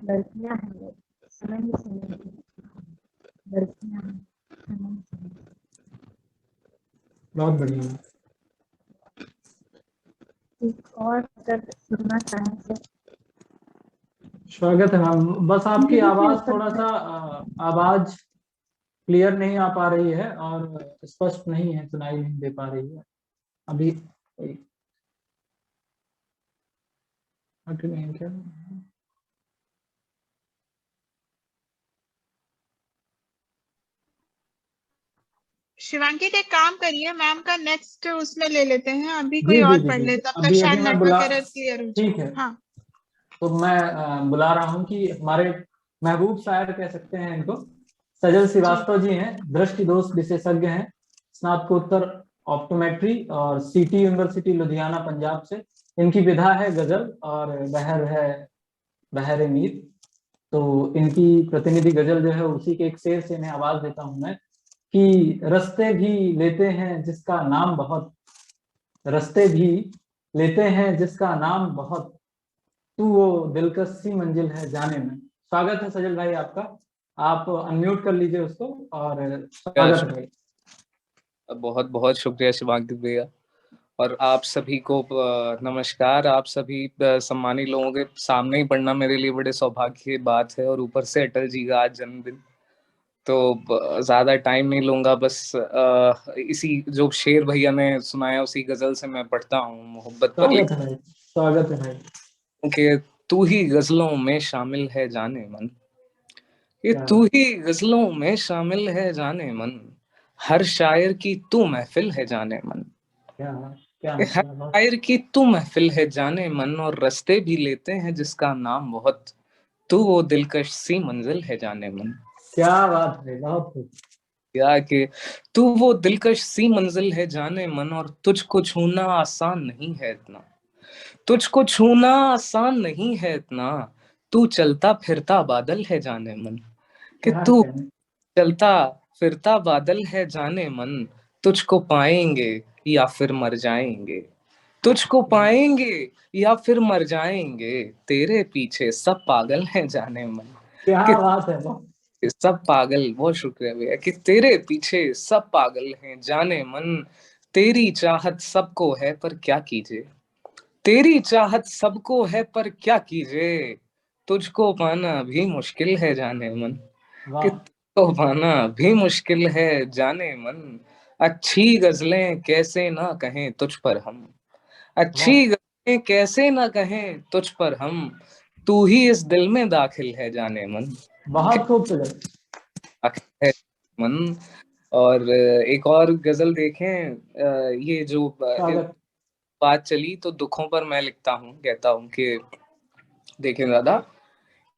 लड़कियां हैं वो, समय ही समय की लड़कियां हैं, समय ही समय की। बहुत बढ़िया। एक और अगर सुनना चाहें तो स्वागत है मैम। बस आपकी जिंदगी के आवाज ऊपर थोड़ा है। सा आवाज क्लियर नहीं आ पा रही है और स्पष्ट नहीं है, सुनाई नहीं दे पा रही है अभी। हट गई हैं क्या? शिवांकी के काम करिए, मैम का नेक्स्ट उसमें ले लेते हैं। अभी जी कोई जी और जी पढ़ जी ले, तब तक अभी शायद मैं नेटवर्क एरर क्लियर हो ठीक जाए। है। हाँ, तो मैं बुला रहा हूँ कि हमारे महबूब शायर कह सकते हैं इनको, सजल श्रीवास्तव जी हैं। दृष्टि दोष विशेषज्ञ हैं, स्नातकोत्तर ऑप्टोमेट्री और सिटी यूनिवर्सिटी लुधियाना पंजाब से। इनकी विधा है गजल और बहर है बहर मीर। तो इनकी प्रतिनिधि गजल जो है उसी के एक शेर से इन्हें आवाज देता हूं मैं कि रस्ते भी लेते हैं जिसका नाम बहुत, रस्ते भी लेते हैं जिसका नाम बहुत, तू वो दिलकश सी मंजिल है जाने में। स्वागत है सजल भाई आपका। आप अनम्यूट कर लीजिए उसको और स्वागत है भाई। बहुत बहुत शुक्रिया शिवांकित भैया। और आप सभी को नमस्कार। आप सभी सम्मानित लोगों के सामने ही पढ़ना मेरे लिए बड़े सौभाग्य की बात है, और ऊपर से अटल जी का आज जन्मदिन, तो ज्यादा टाइम नहीं लूंगा। बस इसी जो शेर भैया ने सुनाया उसी गजल से मैं पढ़ता हूँ। मोहब्बत पर स्वागत है भाई, स्वागत है भाई। कि तू ही गजलों में शामिल है जाने मन, ये क्या तू ही गजलों में शामिल है जाने मन, हर शायर की तू महफिल है जाने मन, क्या क्या ये हर शायर की तू महफिल है जाने मन, और रास्ते भी लेते हैं जिसका नाम बहुत, तू वो दिलकश सी मंजिल है जाने मन। क्या बात है, बहुत खूब। क्या कि तू वो दिलकश सी मंजिल है जाने मन, और तुझको छूना आसान नहीं है इतना, तुझको छूना आसान नहीं है इतना, तू चलता फिरता बादल है जाने मन, कि क्या तू कहने। चलता फिरता बादल है जाने मन, तुझको पाएंगे या फिर मर जाएंगे, तुझको पाएंगे या फिर मर जाएंगे, तेरे पीछे सब पागल हैं जाने मन, क्या कि बात है, बहुत सब पागल। बहुत शुक्रिया भैया। कि तेरे पीछे सब पागल हैं जाने मन, तेरी चाहत सबको है पर क्या कीजिए, तेरी चाहत सबको है पर क्या कीजिए, तुझको पाना भी मुश्किल है जाने मन, कि वाह। तुझको पाना भी मुश्किल है जाने मन, अच्छी गजलें कैसे ना कहें तुझ पर हम, अच्छी गजलें कैसे ना कहें तुझ पर हम, तू ही इस दिल में दाखिल है जाने मन, बहुत खूब सजल। दाखिल है मन। और एक और गजल देखें, ये जो स्वागत। बात चली तो दुखों पर मैं लिखता हूँ, कहता हूँ कि देखें दादा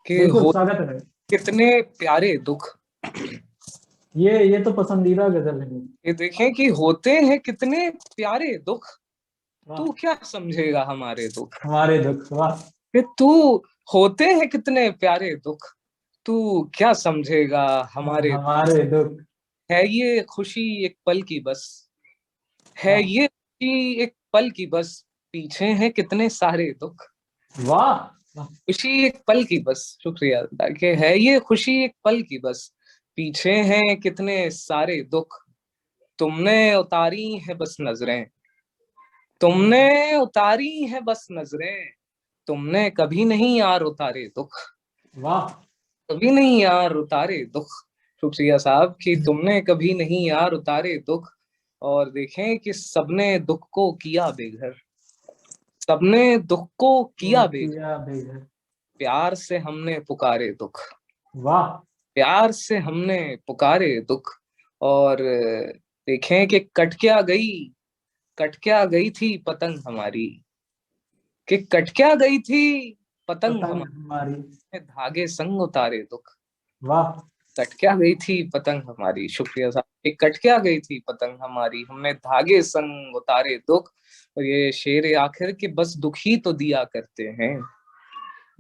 कि बिल्कुल हो स्वागत है भाई। कितने प्यारे दुख, ये तो पसंदीदा गजल है। ये देखें कि होते हैं कितने प्यारे दुख, वाह। तू क्या समझेगा हमारे दुख, हमारे दुख, वाह। कि तू होते हैं कितने प्यारे दुख, तू क्या समझेगा हमारे, हमारे दुख। है ये खुशी एक पल की बस, है वाह ये खुशी एक पल की बस, पीछे हैं कितने सारे दुख, वाह वाह। खुशी एक पल की बस। शुक्रिया अदा कि है ये खुशी एक पल की बस, पीछे हैं कितने सारे दुख, तुमने उतारी है बस नजरें, तुमने उतारी है बस नजरें, तुमने कभी नहीं यार उतारे दुख, वाह। कभी नहीं यार उतारे दुख। शुक्रिया साहब कि तुमने कभी नहीं यार उतारे दुख, और देखें कि सबने दुख को किया बेघर, सबने दुख को किया बेघर, बेघर। प्यार से हमने पुकारे दुख, वाह। प्यार से हमने पुकारे दुख। और देखें कि कट क्या गई थी पतंग हमारी, कि कट क्या गई थी पतंग पतंग हमारी, हमारी। धागे संग उतारे दुख, वाह। कट क्या गई थी पतंग हमारी। शुक्रिया साहब कि कट क्या गई थी पतंग हमारी, हमने धागे संग उतारे दुख। और ये शेर आखिर कि बस दुखी तो दिया करते हैं,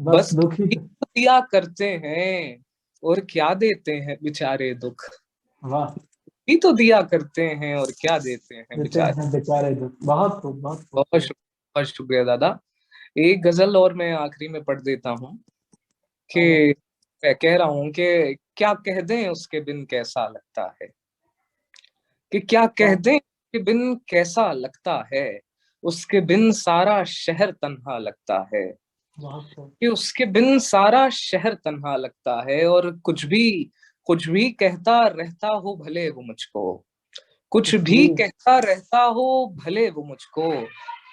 बस बस दुखी दुखी तो दिया करते हैं, और क्या देते हैं बेचारे दुख, वाह। ही तो दिया करते हैं और क्या देते हैं देते बेचारे। हैं बेचारे दुख। बहुत खूब, बहुत खूब। बहुत शुक्रिया दादा। एक गजल और मैं आखिरी में पढ़ देता हूँ कि मैं कह रहा हूँ कि क्या कह दें उसके बिन कैसा लगता है, कि क्या कह दें उसके बिन कैसा लगता है, उसके बिन सारा शहर तन्हा लगता है, बहुत खूब। कि उसके बिन सारा शहर तन्हा लगता है, और कुछ भी कहता रहता हो भले वो मुझको, कुछ भी कहता रहता हो भले वो मुझको,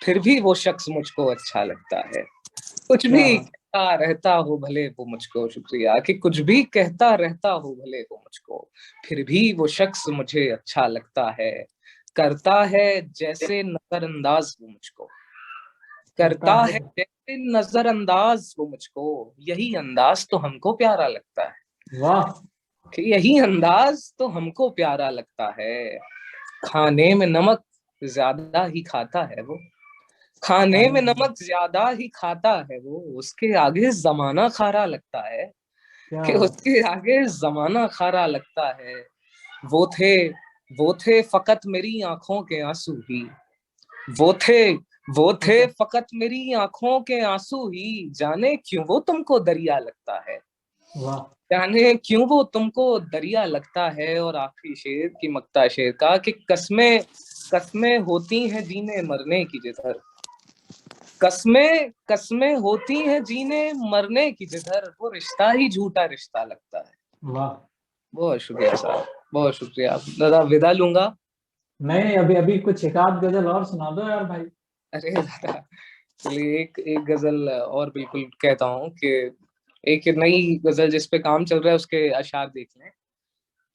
फिर भी वो शख्स मुझको अच्छा लगता है, कुछ भी कहता रहता हो भले वो मुझको। शुक्रिया कि कुछ भी कहता रहता हो भले वो मुझको, फिर भी वो शख्स मुझे अच्छा लगता है, करता है जैसे नजरअंदाज वो मुझको, करता है जैसे नजरअंदाज वो मुझको, यही अंदाज तो हमको प्यारा लगता है। वाह। कि यही अंदाज तो हमको प्यारा लगता है, खाने में नमक ज्यादा ही खाता है वो, खाने में नमक ज्यादा ही खाता है वो, उसके आगे जमाना खारा लगता है, कि उसके आगे जमाना खारा लगता है। वो थे वो थे फकत मेरी आंखों के आंसू ही, वो थे वो थे फकत मेरी आंखों के आंसू ही, जाने क्यों वो तुमको दरिया लगता है, वाह। जाने क्यों वो तुमको दरिया लगता है। और आखिरी शेर की मक्ता शेर का कि कस्में कस्में होती हैं जीने मरने की जिधर, कस्में कस्में होती हैं जीने मरने की जिधर, वो रिश्ता ही झूठा रिश्ता लगता है। वाह, बहुत शुक्रिया साहब, बहुत शुक्रिया। दादा विदा लूंगा। नहीं, अभी अभी कुछ एक आध गजल और सुना दो यार भाई। अरे दादा चलिए एक गजल और बिल्कुल कहता हूँ कि एक नई गजल जिस पे काम चल रहा है उसके अशार देख लें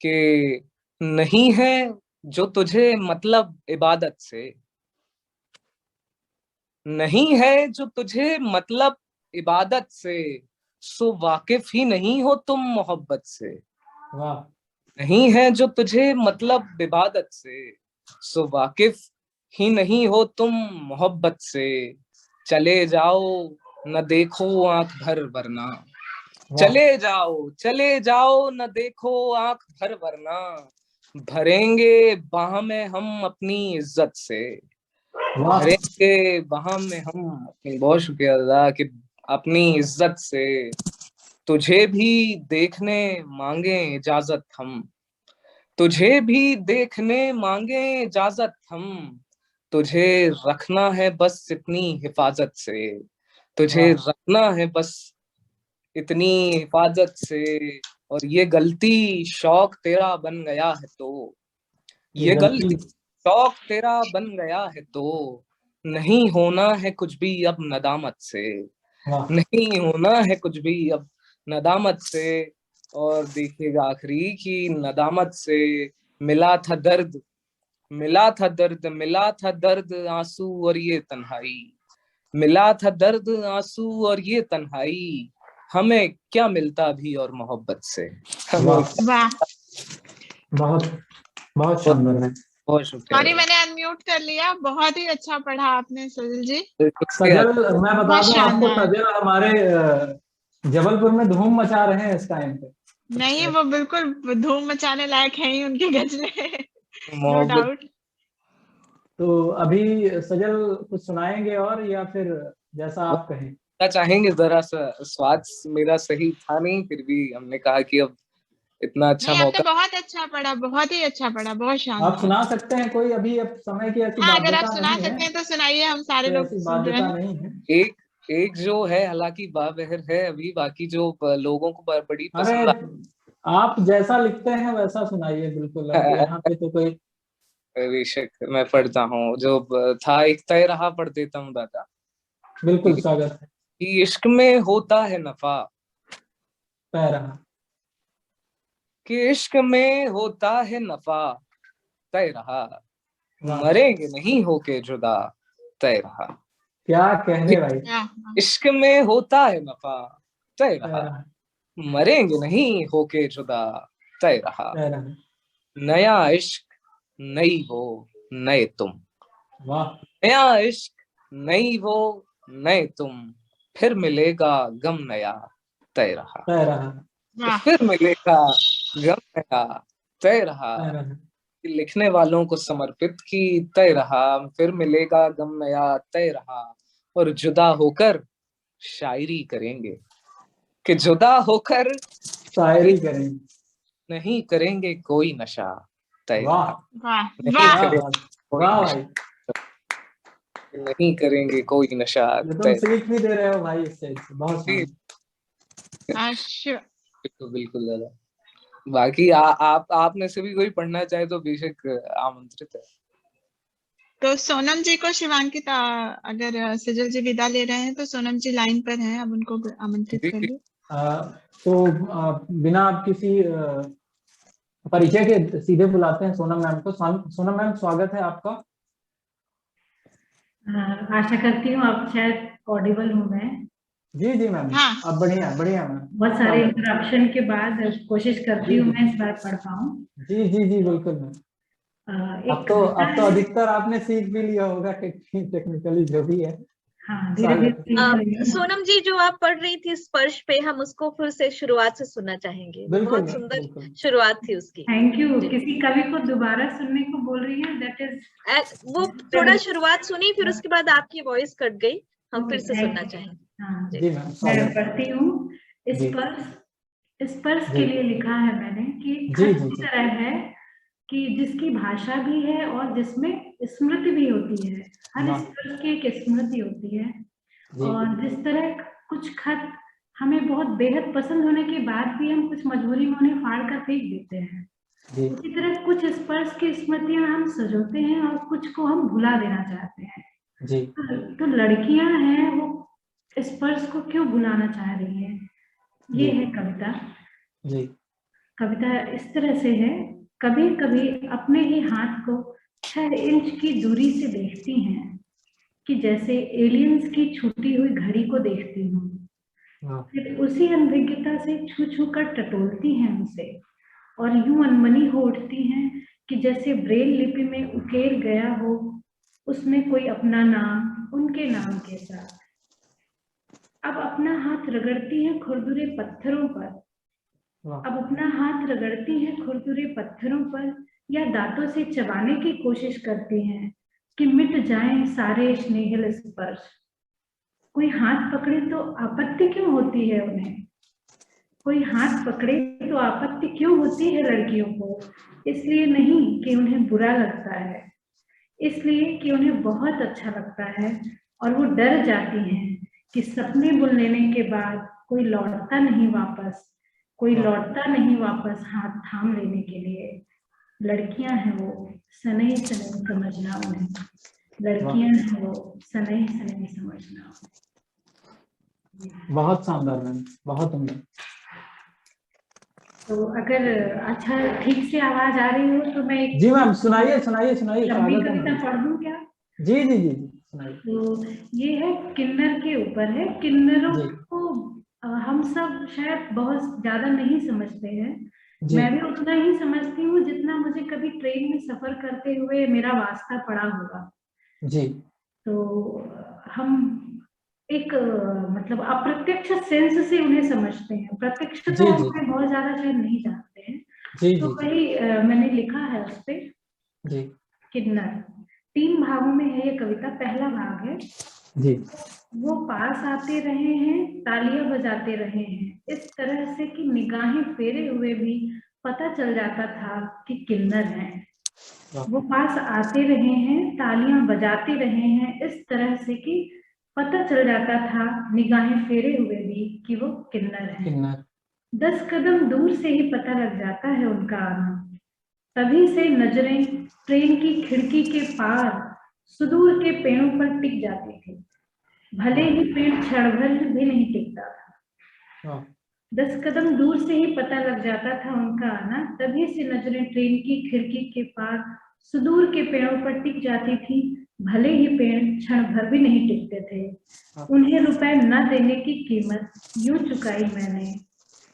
कि नहीं है जो तुझे मतलब इबादत से, नहीं है जो तुझे मतलब इबादत से, सो वाकिफ ही नहीं हो तुम मोहब्बत से। वाह, नहीं है जो तुझे मतलब इबादत से, सो वाकिफ ही नहीं हो तुम मोहब्बत से। चले जाओ न देखो आंख भर वरना, चले जाओ न देखो आंख भर वरना, भरेंगे बाह में हम अपनी इज्जत से, वाह, भरेंगे बाह में हम अपनी। बहुत शुक्रिया दादा कि अपनी इज्जत से। तुझे भी देखने मांगे इजाजत हम, तुझे भी देखने मांगे इजाजत हम, तुझे रखना है बस इतनी हिफाजत से, तुझे वाह। रखना है बस इतनी हिफाजत से। और ये गलती शौक तेरा बन गया है तो, ये ये गलती। गलती शौक तेरा बन गया है तो, नहीं होना है कुछ भी अब नदामत से, वाह, नहीं होना है कुछ भी अब नदामत से। और देखिएगा आखिरी की नदामत से मिला था दर्द, मिला था दर्द, मिला था दर्द आंसू और ये तन्हाई, मिला था दर्द आंसू और ये तन्हाई, हमें क्या मिलता भी और मोहब्बत से। हमें वाह, वाह। बहुत बहुत शानदार है। बहुत सॉरी शुक्रिया। मैंने अनम्यूट कर लिया। बहुत ही अच्छा पढ़ा आपने सजल जी, सजल, मैं बता बहुत दूं आपको, शानदार। सजल हमारे जबलपुर में धूम मचा रहे हैं इस टाइम पे। नहीं वो बिल्कुल धूम मचाने लायक है ही उनकी गजलें, नो मोहब्बत। डाउट। तो अभी सजल कुछ सुनाएंगे और, या फिर जैसा आप कहें। चाहेंगे जरा सा स्वाद मेरा सही था नहीं, फिर भी हमने कहा कि अब इतना अच्छा नहीं आपने मौका। बहुत अच्छा पढ़ा, बहुत ही अच्छा पढ़ा, बहुत आप शानदार। सुना सकते हैं कोई, अभी अब समय की ऐसी हाँ अगर आप बाध्यता सुना नहीं है, सकते हैं तो सुनाइए, हम सारे कोई लोग ऐसी सुन रहे बाध्यता हैं। नहीं है। एक एक जो है हालांकि बाबहर है अभी, बाकी जो लोगों को बड़ी अरे, पसंद आप जैसा लिखते हैं वैसा सुनाइए, बिल्कुल। अब आ। यहाँ पे तो कोई। बेशक मैं पढ़ता हूँ जो था, एक तय रहा पढ़ देता हूँ दादा। बिल्कुल, कि स्वागत है। इश्क में होता है नफा, पै रहा। कि इश्क में होता है नफा, तय रहा, वाह, मरेंगे नहीं होके जुदा, तय रहा। क्या कहने भाई। इश्क में होता है नफा, तय पै रहा, रहा, मरेंगे नहीं होके जुदा, तय रहा। पै रहा। नया इश्क नई वो नए तुम, वाह, नया इश्क नई वो नए तुम, फिर मिलेगा गम नया, तय रहा, पै रहा, फिर मिलेगा गम नया, तय रहा। पै रहा। लिखने वालों को समर्पित की, तय रहा, फिर मिलेगा गम नया, तय रहा। और जुदा होकर शायरी करेंगे, कि जुदा होकर शायरी करें। नहीं करेंगे कोई नशा, तय वाह, रहा, वाह नहीं वाह। क्या करेंगे बात। कोई वाह नशा, भाई, नहीं करेंगे कोई नशा, ये तुम तय सीख भी दे रहे हो भाई इस स्टेज से, बहुत रहा। शानदार। अच्छा बिल्कुल बिल्कुल दादा। बाकी आप आपने से भी कोई पढ़ना चाहे तो बेशक आमंत्रित है। तो सोनम जी को शिवांकित अगर सजल जी विदा ले रहे हैं तो सोनम जी लाइन पर हैं, अब उनको आमंत्रित कर ली। तो बिना आप किसी परिचय के सीधे बुलाते हैं सोनम मैम को। सोनम मैम, स्वागत है आपका। आशा करती हूँ आप शायद ऑडिबल हूँ मैं। जी जी मैम, हाँ आप बढ़िया बढ़िया मैम। बहुत सारे स्वागत है। इंटरप्शन के बाद कोशिश करती जी हूँ जी मैं इस बार पढ़ पाऊँ। जी जी जी, बिल्कुल मैम। एक अब तो कविता है। अधिकतर आपने सीख भी लिया होगा टेक्निकली जो भी है। हाँ धीरे धीरे स्वागत है। सीख रही हूँ। सोनम जी जो आप पढ़ रही थी स्पर्श पे, हम उसको फिर से शुरुआत से सुनना चाहेंगे। वो बिल्कुल बहुत मैम, सुंदर बिल्कुल। शुरुआत थी उसकी। Thank you. जी। किसी कवि को दोबारा सुनने को बोल रही है, दैट इज वो थोड़ा शुरुआत सुनी, फिर उसके बाद आपकी वॉइस कट गई, हम फिर से सुनना चाहेंगे। हाँ जी मैम, मैं स्वागत है। पढ़ती हूँ। जी। स्पर्श स्पर्श के लिए लिखा है मैंने कि खत की तरह है कि जिसकी भाषा भी है और जिसमें स्मृति भी होती है। हर स्पर्श की एक स्मृति होती है। और जिस तरह कुछ खत हमें बहुत बेहद पसंद होने के बाद भी हम कुछ मजबूरी में उन्हें फाड़ कर फेंक देते हैं, उसी तरह कुछ स्पर्श की स्मृतियां हम सजोते हैं और कुछ को हम भुला देना चाहते हैं। तो लड़कियां हैं वो स्पर्श को क्यों भुलाना चाह रही हैं? ये है कविता। कविता इस तरह से है, कभी कभी अपने ही हाथ को 6 इंच की दूरी से देखती हैं कि जैसे एलियंस की छूटी हुई घड़ी को देखती हूँ। फिर उसी अनभिज्ञता से छू छू कर टटोलती हैं उसे और यूं अनमनी हो उठती हैं कि जैसे ब्रेल लिपि में उकेर गया हो उसमें कोई अपना नाम उनके नाम के साथ। अब अपना हाथ रगड़ती हैं खुरदुरे पत्थरों पर, अब अपना हाथ रगड़ती हैं खुरदुरे पत्थरों पर या दांतों से चबाने की कोशिश करती हैं कि मिट जाएं सारे स्नेहल स्पर्श। कोई हाथ पकड़े तो आपत्ति क्यों होती है उन्हें? कोई हाथ पकड़े तो आपत्ति क्यों होती है लड़कियों को? इसलिए नहीं कि उन्हें बुरा लगता है, इसलिए कि उन्हें बहुत अच्छा लगता है और वो डर जाती हैं कि सपने बुन लेने के बाद कोई लौटता नहीं वापस, कोई लौटता नहीं वापस हाथ थाम लेने के लिए। लड़कियां हैं वो सनई सनई समझना उन्हें, लड़कियां हैं वो सनई सनई समझना उन्हें। बहुत शानदार मैम, बहुत उम्दा। तो अगर अच्छा ठीक से आवाज आ रही हो तो मैं एक जी मैम सुनाइए सुनाइए सुनाइए। लंबी कविता पढ़ दूं क्या? जी जी जी सुनाइए। तो ये है किन्नर के ऊपर है। किन्नरों को हम सब शायद बहुत ज्यादा नहीं समझते हैं, मैं भी उतना ही समझती हूँ जितना मुझे कभी ट्रेन में सफर करते हुए मेरा वास्ता पड़ा होगा। जी। तो हम एक मतलब अप्रत्यक्ष सेंस से उन्हें समझते हैं, प्रत्यक्ष तो हम बहुत ज्यादा शायद नहीं जानते हैं। तो वही मैंने लिखा है उस पे किन्नर। 3 भागों में है ये कविता। पहला भाग है जी। वो पास आते रहे हैं तालियां बजाते रहे हैं इस तरह से कि निगाहें फेरे हुए भी पता चल जाता था कि किन्नर हैं। वो पास आते रहे हैं तालियां बजाते रहे हैं इस तरह से कि पता चल जाता था निगाहें फेरे हुए भी कि वो किन्नर हैं। 10 कदम दूर से ही पता लग जाता है उनका आना। तभी से नजरें ट्रेन की खिड़की के पार सुदूर के पेड़ों पर टिक जाती थी, भले ही पेड़ क्षण भर भी नहीं टिकता था। 10 कदम दूर से ही पता लग जाता था उनका आना। तभी से नजरें ट्रेन की खिड़की के पार सुदूर के पेड़ों पर टिक जाती थी, भले ही पेड़ क्षण भर भी नहीं टिकते थे। उन्हें रुपए न देने की कीमत यूं चुकाई मैंने,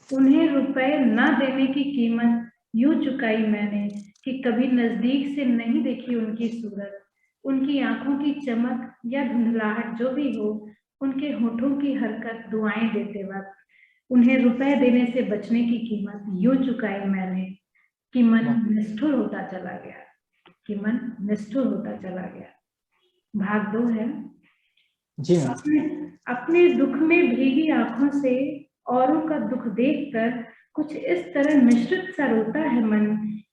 उन्हें रुपए न देने की कीमत यूं चुकाई मैंने कि कभी नजदीक से नहीं देखी उनकी सूरत, उनकी आंखों की चमक या धुंधलाहट जो भी हो, उनके होठों की हरकत दुआएं देते वक्त। उन्हें रुपए देने से बचने की कीमत यूं चुकाई मैंने कि मन निष्ठुर होता चला गया, कि मन निष्ठुर होता चला गया। भाग 2 है जी। अपने दुख में भीगी आंखों से औरों का दुख देखकर कुछ इस तरह मिश्रित सा रोता है मन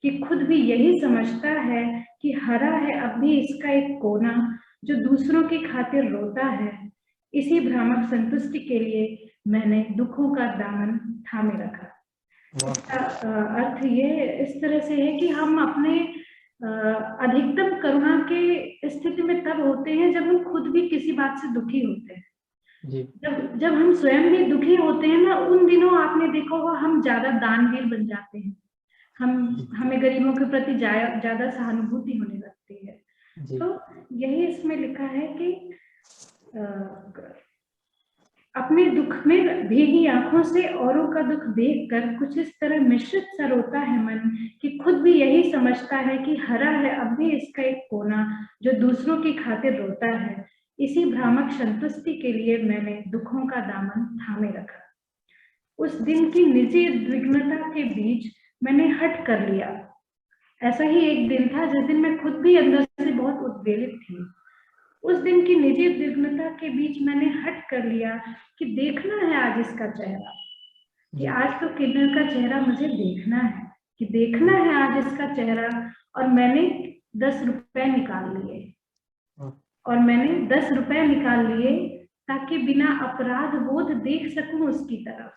कि खुद भी यही समझता है कि हरा है अब भी इसका एक कोना जो दूसरों की खातिर रोता है। इसी भ्रामक संतुष्टि के लिए मैंने दुखों का दामन थामे रखा। इसका अर्थ ये इस तरह से है कि हम अपने अधिकतम करुणा के स्थिति में तब होते हैं जब हम खुद भी किसी बात से दुखी होते हैं। जब हम स्वयं भी दुखी होते हैं ना, उन दिनों आपने देखा होगा हम ज्यादा दानवीर बन जाते हैं, हमें गरीबों के प्रति ज्यादा सहानुभूति होने लगती है। तो यही इसमें लिखा है कि अपने दुख में भीगी आंखों से औरों का दुख देखकर कुछ इस तरह मिश्रित सा रोता है मन कि खुद भी यही समझता है कि हरा है अब भी इसका एक कोना जो दूसरों की खातिर रोता है। इसी भ्रामक संतुष्टि के लिए मैंने दुखों का दामन थामे रखा। उस दिन की निजी उद्विग्नता के बीच मैंने हट कर लिया। ऐसा ही एक दिन था जिस दिन मैं खुद भी अंदर से बहुत उद्वेलित थी। उस दिन की निजी उद्विग्नता के बीच मैंने हट कर लिया कि देखना है आज इसका चेहरा, कि आज तो किन्नर का चेहरा मुझे देखना है, कि देखना है आज इसका चेहरा। और मैंने 10 रुपए निकाल लिए, और मैंने 10 रुपए निकाल लिए ताकि बिना अपराध बोध देख सकूं उसकी तरफ।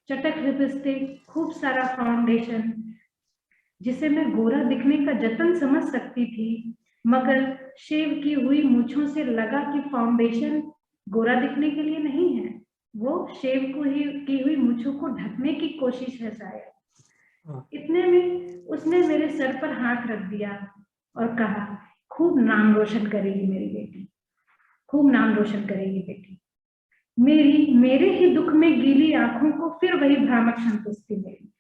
चटक लिपस्टिक, खूब सारा फाउंडेशन, जिसे मैं गोरा दिखने का जतन समझ सकती थी, मगर शेव की हुई मूंछों से लगा कि फाउंडेशन गोरा दिखने के लिए नहीं है, वो शेव की हुई मूंछों को ढकने की कोशिश है शायद। इतने में उसने मेरे सर पर हाथ रख दिया और कहा, खूब नाम रोशन करेगी मेरी बेटी, खूब नाम रोशन करेगी बेटी। मेरे ही दुख में गीली आंखों को फिर वही भ्रामक संतुष्टि मिली।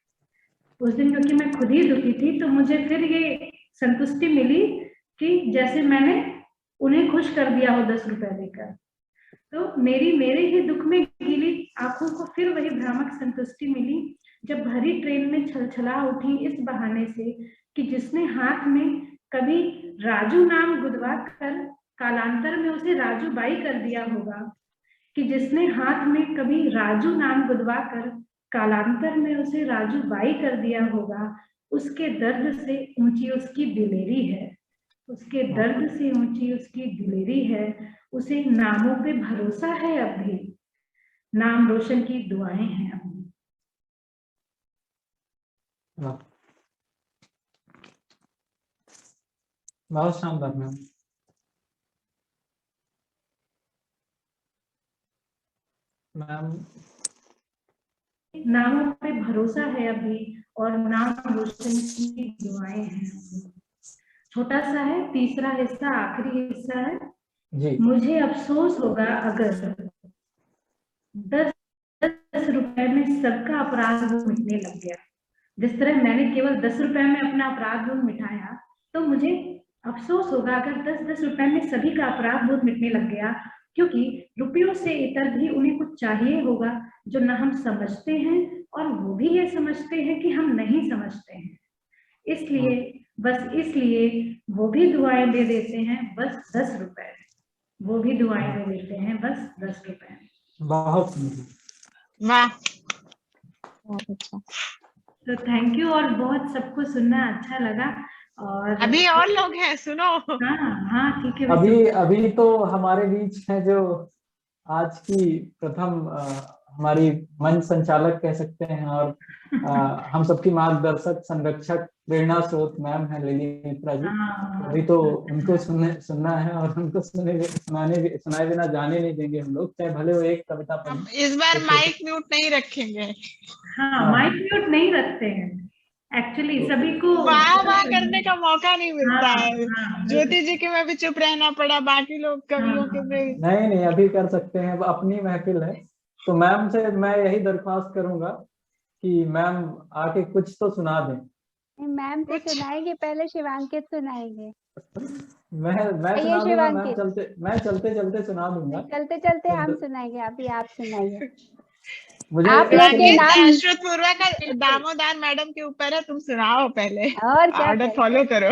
उस दिन क्योंकि मैं खुद ही दुखी थी, तो मुझे फिर ये संतुष्टि मिली कि जैसे मैंने उन्हें खुश कर दिया हो 10 रुपए देकर। तो मेरे ही दुख में गीली आंखों को फिर वही भ्रामक संतुष्टि मिली जब भरी ट्रेन में छलछला उठी इस बहाने से कि जिसने हाथ में कभी राजू नाम गुदवा कर कालांतर में उसे राजू बाई कर दिया होगा, कि जिसने हाथ में कभी राजू नाम गुदवा कर कालांतर में उसे राजू बाई कर दिया होगा, उसके दर्द से ऊंची उसकी दिलेरी है, उसके दर्द से ऊंची उसकी दिलेरी है। उसे नामों पे भरोसा है अब भी, नाम रोशन की दुआएं हैं अब भी। बहुत शानदार मैम। मैम नामों पे भरोसा है अभी और नाम रोशन की दुआएं हैं अभी। छोटा सा है, तीसरा हिस्सा आखिरी हिस्सा है जी। मुझे अफसोस होगा अगर 10 रुपए में सबका अपराध मिटने लग गया। जिस तरह मैंने केवल 10 रुपए में अपना अपराध मिटाया, तो मुझे अफसोस होगा अगर 10-10 रुपए में सभी का अपराध बोध मिटने लग गया, क्योंकि रुपयों से इतर भी उन्हें कुछ चाहिए होगा जो न हम समझते हैं और वो भी ये समझते हैं कि हम नहीं समझते हैं। इसलिए वो भी दुआएं दे देते हैं बस 10 रुपए, वो भी दुआएं दे देते हैं बस 10 रुपए। बहुत वाह, बहुत अच्छा। तो थैंक यू, और बहुत सबको सुनना अच्छा लगा। और अभी और लोग हैं, सुनो। हाँ ठीक है। अभी तो हमारे बीच है जो आज की प्रथम हमारी मंच संचालक कह सकते हैं और हम सबकी मार्गदर्शक, संरक्षक, प्रेरणा स्रोत मैम है लिली मित्रा जी। अभी तो उनको सुनना है और उनको सुनाए बिना जाने नहीं देंगे हम लोग, चाहे भले वो एक कविता पढ़ें। इस बार माइक म्यूट नहीं रखेंगे। हाँ, माइक म्यूट नहीं रखते हैं एक्चुअली, सभी को वाह करने का मौका नहीं मिलता है। ज्योति जी के में भी चुप रहना पड़ा, बाकी लोग कवियों के भी। नहीं अभी कर सकते हैं, अपनी महफिल है। तो मैम से मैं यही दरख्वास्त करूंगा कि मैम आके कुछ तो सुना दें। मैम तो सुनाएंगे, पहले शिवांकित सुनाएंगे। मैं सुना दूंगा मैम, मैं चलते सुना दूंगा। चलते हम सुनाएंगे, अभी आप सुनाइए। मुझे आप लोग के नाम श्रुतपूर्वा का दामोदर मैडम के ऊपर है, तुम सुनाओ पहले और क्या ऑर्डर फॉलो करो।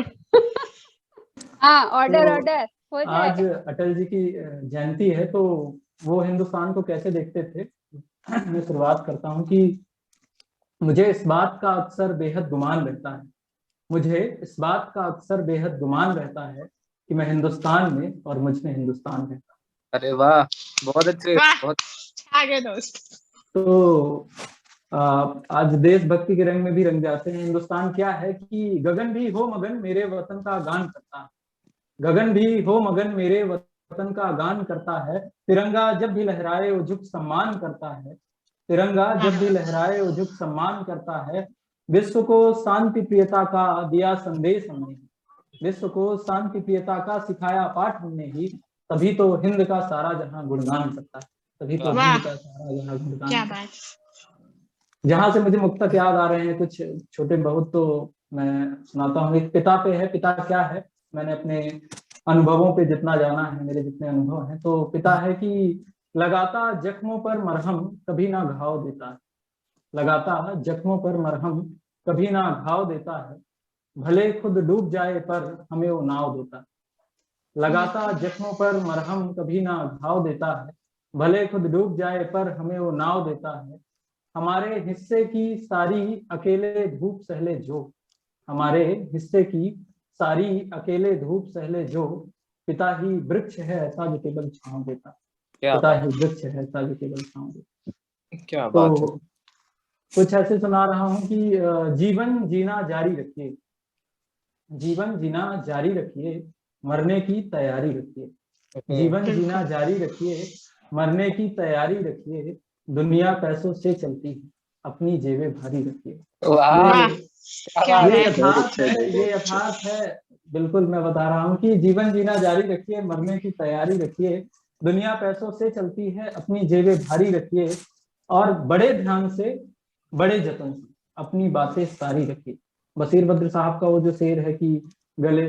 हाँ, ऑर्डर हो आज जाए। अटल जी की जयंती है, तो वो हिंदुस्तान को कैसे देखते थे, मैं शुरुआत करता हूँ कि मुझे इस बात का अक्सर बेहद गुमान रहता है, मुझे इस बात का अक्सर बेहद गुमान रहता है कि मैं हिंदुस्तान में और मुझ में हिंदुस्तान रहता हूँ। अरे वाह, बहुत अच्छे, बहुत आगे दोस्त। तो आज देशभक्ति के रंग में भी रंग जाते हैं। हिंदुस्तान क्या है कि गगन भी हो मगन मेरे वतन का गान करता है, गगन भी हो मगन मेरे वतन का गान करता है। तिरंगा जब भी लहराए वो झुक सम्मान करता है, तिरंगा जब भी लहराए वो झुक सम्मान करता है। विश्व को शांति प्रियता का दिया संदेश हमने, विश्व को शांति प्रियता का सिखाया पाठ हमने ही, तभी तो हिंद का सारा जहां गुणगान करता है, तभी तो हिंद का सारा जहां गुणगान करता है। जहां से मुझे मुक्तक याद आ रहे हैं कुछ छोटे बहुत, तो मैं सुनाता हूँ। एक पिता पे है। पिता क्या है, मैंने अपने अनुभवों पे जितना जाना है, मेरे जितने अनुभव हैं, तो पिता है कि लगाता जख्मों पर मरहम कभी ना घाव देता है, लगाता जख्मों पर मरहम कभी ना घाव देता है, भले खुद डूब जाए पर हमें वो नाव देता है। लगाता जख्मों पर मरहम कभी ना घाव देता है, भले खुद डूब जाए पर हमें वो नाव देता है। हमारे हिस्से की सारी अकेले धूप सहले जो, हमारे हिस्से की सारी अकेले धूप सहले जो, पिता ही वृक्ष है ऐसा जो केवल छांव देता, पिता ही वृक्ष है ऐसा जो केवल छांव देता। क्या बात है। कुछ ऐसे सुना रहा हूँ कि जीवन जीना जारी रखिए, जीवन जीना जारी रखिए, मरने की तैयारी रखिए, जीवन जीना जारी रखिए, मरने की तैयारी रखिए, दुनिया पैसों से चलती है, अपनी जेबें भारी रखिए। ये यथार्थ है, ये यथार्थ है। बिल्कुल मैं बता रहा हूँ कि जीवन जीना जारी रखिए, मरने की तैयारी रखिए, दुनिया पैसों से चलती है, अपनी जेबें भारी रखिए, और बड़े ध्यान से बड़े जतन से अपनी बातें सारी रखिए। बशीर बद्र साहब का वो जो शेर है कि गले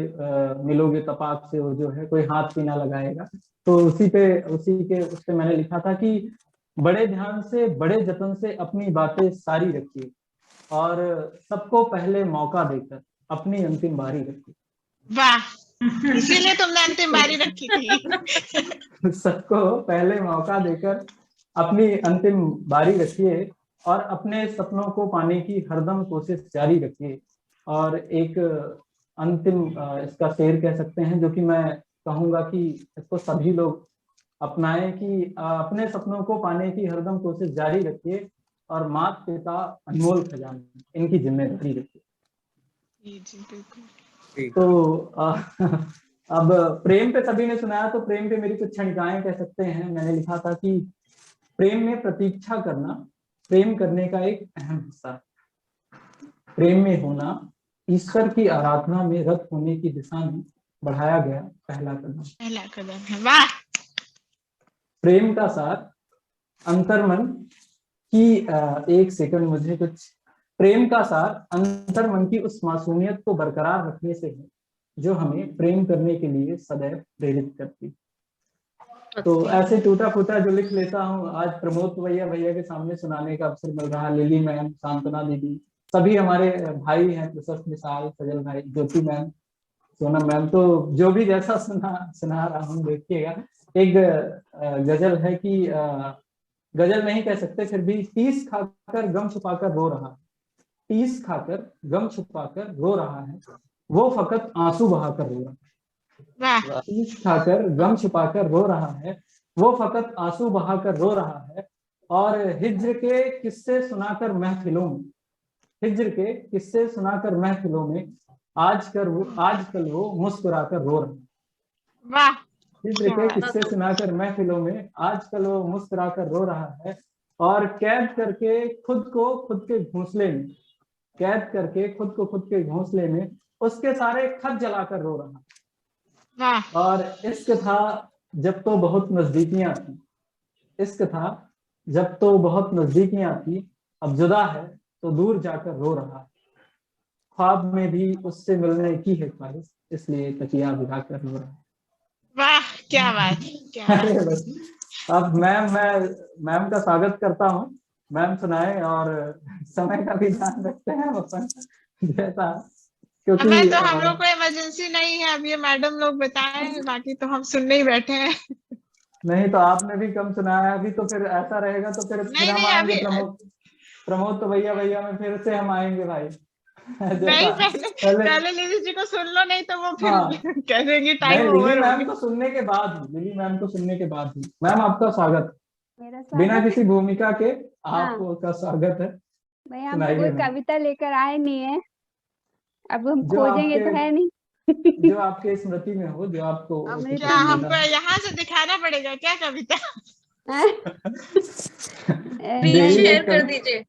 मिलोगे तपाक से, वो जो है कोई हाथ भी ना लगाएगा, तो उसी के उस पे मैंने लिखा था कि बड़े ध्यान से बड़े जतन से अपनी बातें सारी रखिए, और सबको पहले मौका देकर अपनी अंतिम बारी रखिए। वाह, इसीलिए तुमने अंतिम बारी रखी थी। सबको पहले मौका देकर अपनी अंतिम बारी रखिए, और अपने सपनों को पाने की हरदम कोशिश जारी रखिए। और एक अंतिम इसका शेर कह सकते हैं, जो कि मैं कहूंगा कि इसको सभी लोग अपनाएं, कि अपने सपनों को पाने की हरदम कोशिश जारी रखिए, और माता पिता अनमोल खजाना, इनकी जिम्मेदारी रखिए। तो अब प्रेम पे सभी ने सुनाया, तो प्रेम पे मेरी कुछ क्षणिकाएं कह सकते हैं। मैंने लिखा था कि प्रेम में प्रतीक्षा करना प्रेम करने का एक अहम हिस्सा है। प्रेम में होना ईश्वर की आराधना में रत होने की दिशा में बढ़ाया गया पहला कदम। पहला कदम है। वाह। प्रेम का सार अंतर्मन की एक सेकंड, मुझे कुछ प्रेम का सार अंतर्मन की उस मासूमियत को बरकरार रखने से है जो हमें प्रेम करने के लिए सदैव प्रेरित करती। तो ऐसे टूटा फूटा जो लिख लेता हूँ, आज प्रमोद भैया के सामने सुनाने का अवसर मिल रहा है। लिली मैम, सांत्वना दीदी, सभी हमारे भाई हैं, प्रशस्त मिसाल, सजल भाई, ज्योति मैम, सोनम मैम, तो जो भी जैसा सुना रहा हूँ देखिएगा। एक गजल है कि गजल नहीं कह सकते, फिर भी 30 खाकर गम छुपाकर रो रहा है, 30 खाकर गम छुपाकर रो रहा है, वो फकत आंसू बहाकर रो रहा है। 30 खाकर गम छुपाकर रो रहा है, वो फकत आंसू बहाकर रो रहा है, और हिज्र के किस्से सुनाकर महफिलों में, हिज्र के किस्से सुनाकर महफिलों में आजकल वो मुस्कुराकर रो रहा है। हिज्र के किस्से सुनाकर महफिलों में आजकल वो मुस्कुराकर रो रहा है, और कैद करके खुद को खुद के घोंसले में, कैद करके खुद को खुद के घोंसले में उसके सारे खत जलाकर रो रहा है। और इश्क था जब तो बहुत नजदीकियां थी, इश्क था जब तो बहुत नजदीकियां थी, अब जुदा है तो दूर जाकर रो रहा है, ख्वाब में भी उससे मिलने की है ख्वाहिश, इसलिए तकिया भिगा कर रो रहा है। वाह, क्या बात, क्या बात। अब मैम का स्वागत करता हूँ। मैम सुनाए, और समय का भी ध्यान रखते हैं अपन जैसा, क्योंकि हमें तो हम लोग को इमरजेंसी नहीं है, अब ये मैडम लोग बताएं, बाकी तो हम सुनने ही बैठे हैं। नहीं तो आपने भी कम सुनाया, अभी तो फिर ऐसा रहेगा तो फिर हम आएंगे प्रमोद तो भैया में फिर से हम आएंगे भाई। नहीं, पहले लिली जी को सुन लो, नहीं तो वो फिर कह देंगे टाइम ओवर। लिली मैम को सुनने के बाद ही मैम आपका स्वागत, बिना किसी भूमिका के आपका स्वागत है। भाई हम कोई कविता लेकर आए नहीं है, अब हम खोजेंगे तो है नहीं। जो आपके स्मृति में हो, जो आपको क्या हमको यहाँ से दिखाना पड़ेगा क्या कविता? शेयर कर दीजिए।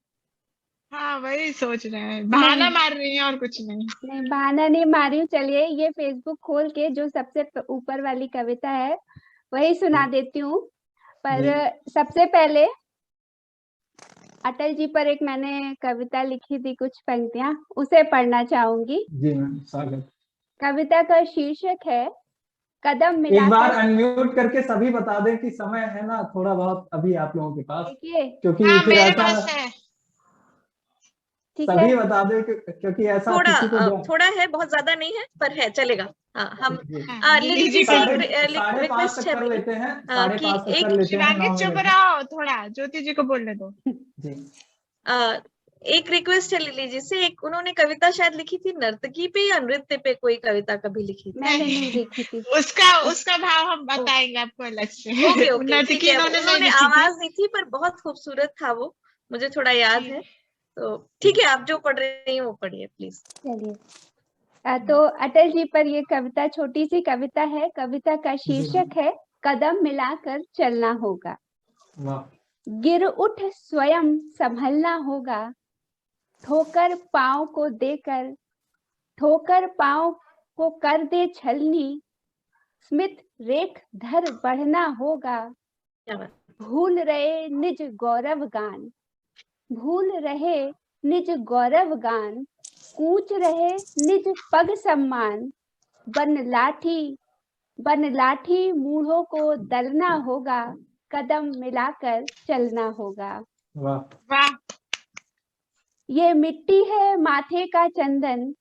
हाँ वही सोच रहे हैं, बहाना मार रही हैं और कुछ नहीं। नहीं बहाना नहीं मार रही हूँ, चलिए ये फेसबुक खोल के जो सबसे ऊपर वाली कविता है वही सुना देती हूँ। पर सबसे पहले अटल जी पर एक मैंने कविता लिखी थी, कुछ पंक्तियां, उसे पढ़ना चाहूंगी। जी मैम, स्वागत। कविता का शीर्षक है कदम मिलाकर। एक बार अनम्यूट करके सभी बता दें कि समय है ना थोड़ा बहुत अभी आप लोगों के पास, क्योंकि फिर ऐसा सभी बता दे, क्योंकि ऐसा थोड़ा है, बहुत ज्यादा नहीं है पर है, चलेगा। हम लिली जी से रिक्वेस्ट कर लेते हैं, 5:30 कर लेते हैं। चुप रहो थोड़ा, ज्योति जी को बोलने दो। जी एक रिक्वेस्ट है लिली जी से, एक उन्होंने कविता शायद लिखी थी नर्तकी पे या नृत्य पे, कोई कविता कभी लिखी थी? मैंने नहीं लिखी थी। उसका भाव हम बताएंगे आपको अलग से। ओके ओके, ठीक नर्तकी है। इन्होंने नहीं उन्होंने लिखी थी। आवाज दी थी पर बहुत खूबसूरत था वो, मुझे थोड़ा याद है। तो ठीक है, आप जो पढ़ रही हैं वो पढ़िए प्लीज। चलिए, तो अटल जी पर ये कविता, छोटी सी कविता है। कविता का शीर्षक है कदम मिलाकर चलना होगा। वाह, गिर उठ स्वयं संभलना होगा, ठोकर पाँव को देकर, ठोकर पाँव को कर दे छलनी, स्मित रेख धर बढ़ना होगा। क्या बात। भूल रहे निज गौरव गान, भूल रहे निज गौरव गान, कूच रहे निज पग सम्मान, बन लाठी मूढ़ों को दलना होगा, कदम मिलाकर चलना होगा। वाह, वाह, ये मिट्टी है माथे का चंदन,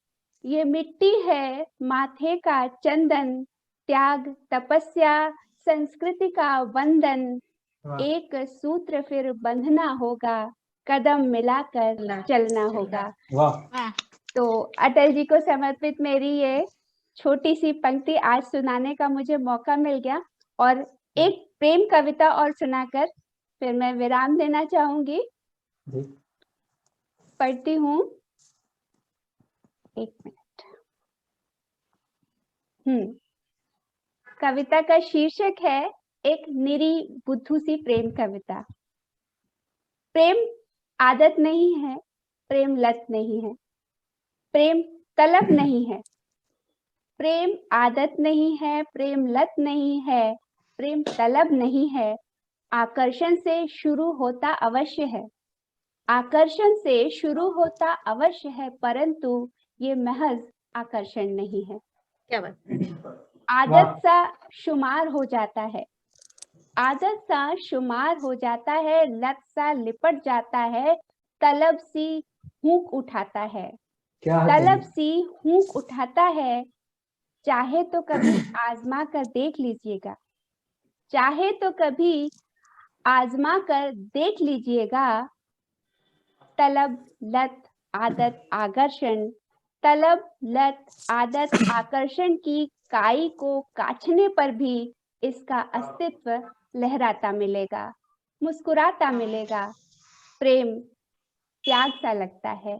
ये मिट्टी है माथे का चंदन, त्याग तपस्या संस्कृति का वंदन, वाह, एक सूत्र फिर बंधना होगा, कदम मिलाकर चलना होगा। वाह, वाह। तो अटल जी को समर्पित मेरी ये छोटी सी पंक्ति आज सुनाने का मुझे मौका मिल गया, और एक प्रेम कविता और सुनाकर फिर मैं विराम देना चाहूंगी। जी, पढ़ती हूँ, एक मिनट। कविता का शीर्षक है एक निरी बुद्धू सी प्रेम कविता। प्रेम आदत नहीं है, प्रेम लत नहीं है, प्रेम तलब नहीं है, प्रेम आदत नहीं है, प्रेम लत नहीं है, प्रेम तलब नहीं है, आकर्षण से शुरू होता अवश्य है, आकर्षण से शुरू होता अवश्य है, परंतु ये महज आकर्षण नहीं है। क्या बात। आदत सा शुमार हो जाता है, आदत सा शुमार हो जाता है, लत सा लिपट जाता है, तलब सी हूक उठाता है, क्या तलब सी हूक उठाता है। चाहे तो कभी आजमा कर देख लीजिएगा, चाहे तो कभी आजमा कर देख लीजिएगा, तलब लत आदत आकर्षण, तलब लत आदत आकर्षण की काई को काटने पर भी इसका अस्तित्व लहराता मिलेगा, मुस्कुराता मिलेगा। प्रेम त्याग सा लगता है,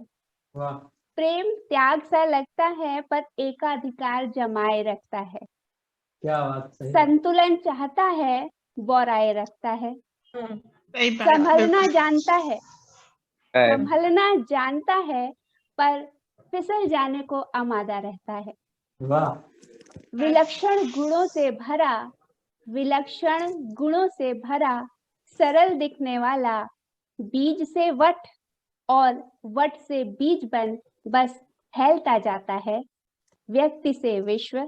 वाह, प्रेम त्याग सा लगता है, पर एकाधिकार जमाए रखता है, क्या बात, सही। संतुलन चाहता है, बोराए रखता है, सही बात। संभलना जानता है, संभलना जानता है, पर फिसल जाने को आमादा रहता है। वाह, विलक्षण गुणों से भरा, विलक्षण गुणों से भरा, सरल दिखने वाला, बीज से वट और वट से बीज बन बस फैलता जाता है, व्यक्ति से विश्व,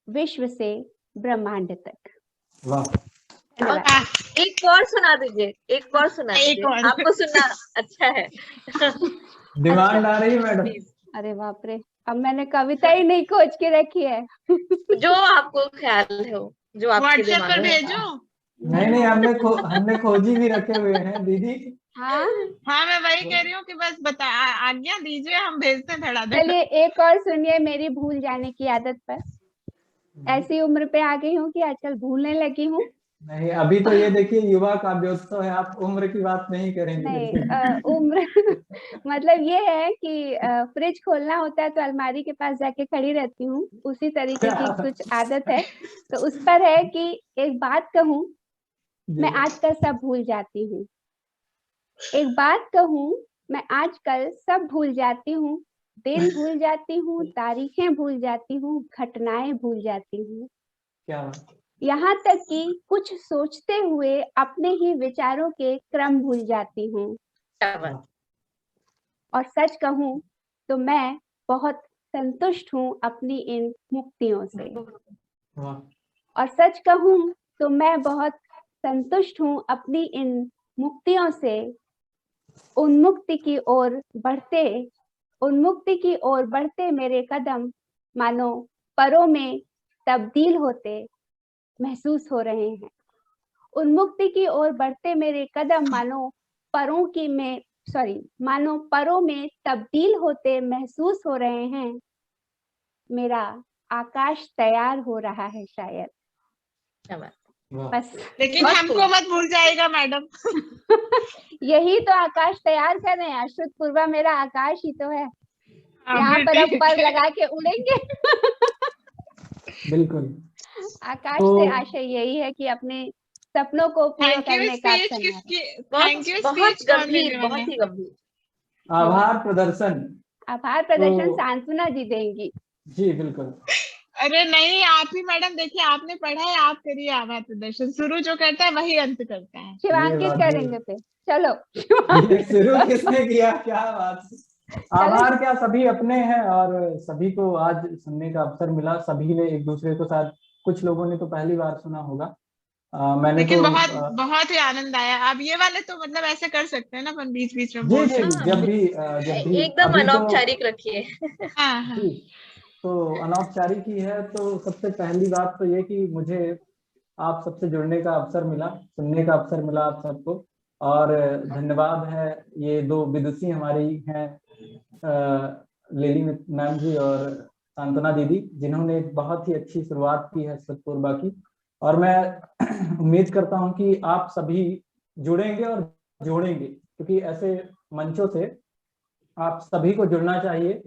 विश्व से ब्रह्मांड तक। वाह, धन्यवाद। एक और सुना दीजिए, एक और सुना एक दीजिए, और। आपको सुनना अच्छा है। डिमांड आ रही है मैडम। अरे बाप रे, अब मैंने कविता ही नहीं खोज के रखी है। जो आपको ख्याल हो, जो आपके व्हाट्सएप दिमाग पर में है। भेजो। नहीं, हमने खोजी भी रखे हुए हैं दीदी। हाँ हाँ, मैं वही कह रही हूँ कि बस बता, आज्ञा दीजिए, हम भेजते हैं धड़ाधड़। चलिए एक और सुनिए मेरी भूल जाने की आदत पर। ऐसी उम्र पे आ गई हूँ कि आजकल भूलने लगी हूँ। नहीं, अभी तो ये देखिए युवा काव्योत्सव है, आप उम्र की बात नहीं करेंगे। नहीं, उम्र मतलब ये है कि फ्रिज खोलना होता है तो अलमारी के पास जाके खड़ी रहती हूँ, उसी तरीके की कुछ आदत है। तो उस पर है कि एक बात कहूँ, मैं आजकल सब भूल जाती हूँ, एक बात कहूँ, मैं आजकल सब भूल जाती हूँ, दिन भूल जाती हूँ, तारीखें भूल जाती हूँ, घटनाएं भूल जाती हूँ, क्या बात। यहाँ तक कि कुछ सोचते हुए अपने ही विचारों के क्रम भूल जाती हूँ। क्या बात। और सच कहूँ तो मैं बहुत संतुष्ट हूँ अपनी इन मुक्तियों से। वाह, और सच कहूँ तो मैं बहुत संतुष्ट हूँ अपनी इन मुक्तियों से। उन्मुक्ति की ओर बढ़ते मेरे कदम मानो परों में तब्दील होते महसूस हो रहे हैं। उन्मुक्ति की ओर बढ़ते मेरे कदम मानो परों की में मानो परों में तब्दील होते महसूस हो रहे हैं। मेरा आकाश तैयार हो रहा है शायद। क्या बात। बस लेकिन बहुत हमको खूब। मत भूल जाएगा मैडम। यही तो आकाश तैयार कर रहे हैं। अश्रुत पूर्वा मेरा आकाश ही तो है। हाँ, यहाँ फिर पर अब ठीक पर है। लगा के उड़ेंगे। बिल्कुल। आकाश तो से आशय यही है कि अपने सपनों को पूरा थैंक यू करने का स्पीच अवसर मिला। किसकी, बहुत थैंक यू बहुत स्पीच कौन गंभीर, देने वाला बहुत है? ही गंभीर। आभार प्रदर्शन। आभार प्रदर्शन तो सांत्वना जी देंगी। जी बिल्कुल। अरे नहीं, आप ही मैडम, देखिए आपने पढ़ा है, आप करिए आभार प्रदर्शन। शुरू जो करता है वही अंत करता है। ये शिवांकित बात करेंगे फिर। चलो ये शुरू किसने किया, क्या बात। चलो। आभार क्या, सभी अपने हैं और सभी को आज सुनने का अवसर मिला। सभी ने एक दूसरे को, शायद कुछ लोगों ने तो पहली बार सुना होगा। मैंने लेकिन तो बहुत बहुत ही आनंद आया। अब ये वाले तो मतलब ऐसे कर सकते हैं ना, अपन बीच बीच में जी बोल जी सकते जब हैं। भी एकदम अभी तो अनौपचारिक रखिए। हाँ हाँ। जी, तो अनौपचारिक ही है। तो सबसे पहली बात तो ये कि मुझे आप सबसे जुड़ने का अवसर मिला, सुनने का अवसर मिला आप सबको। और धन्यवाद है ये दो विदुषी हमारी हैं, लेली मैम जी और सांत्वना दीदी, जिन्होंने एक बहुत ही अच्छी शुरुआत की है सतपूर्वा की। और मैं उम्मीद करता हूं कि आप सभी जुड़ेंगे और जोड़ेंगे, क्योंकि ऐसे मंचों से आप सभी को जुड़ना चाहिए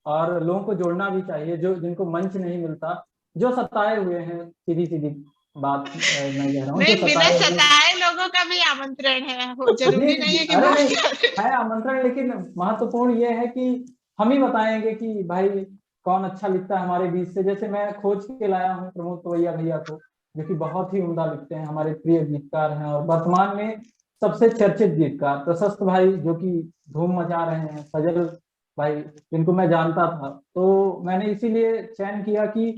और लोगों को जोड़ना भी चाहिए, जो जिनको मंच नहीं मिलता, जो सताए हुए हैं। सीधी सीधी बात मैं कह रहा हूँ, जो नहीं, बिना सताए हुए। सताए लोगों का भी आमंत्रण है, जी जरूरी नहीं जी, है कि अरे बात नहीं, करें। है आमंत्रण, लेकिन महत्वपूर्ण ये है कि हम ही बताएंगे कि भाई कौन अच्छा लिखता है हमारे बीच से। जैसे मैं खोज के लाया हूँ प्रमोद पवैया भैया को, जो कि बहुत ही उम्दा लिखते हैं, हमारे प्रिय गीतकार हैं और वर्तमान में सबसे चर्चित गीतकार। प्रशस्त भाई जो कि धूम मचा रहे हैं, फजल भाई जिनको मैं जानता था। तो मैंने इसीलिए चयन किया कि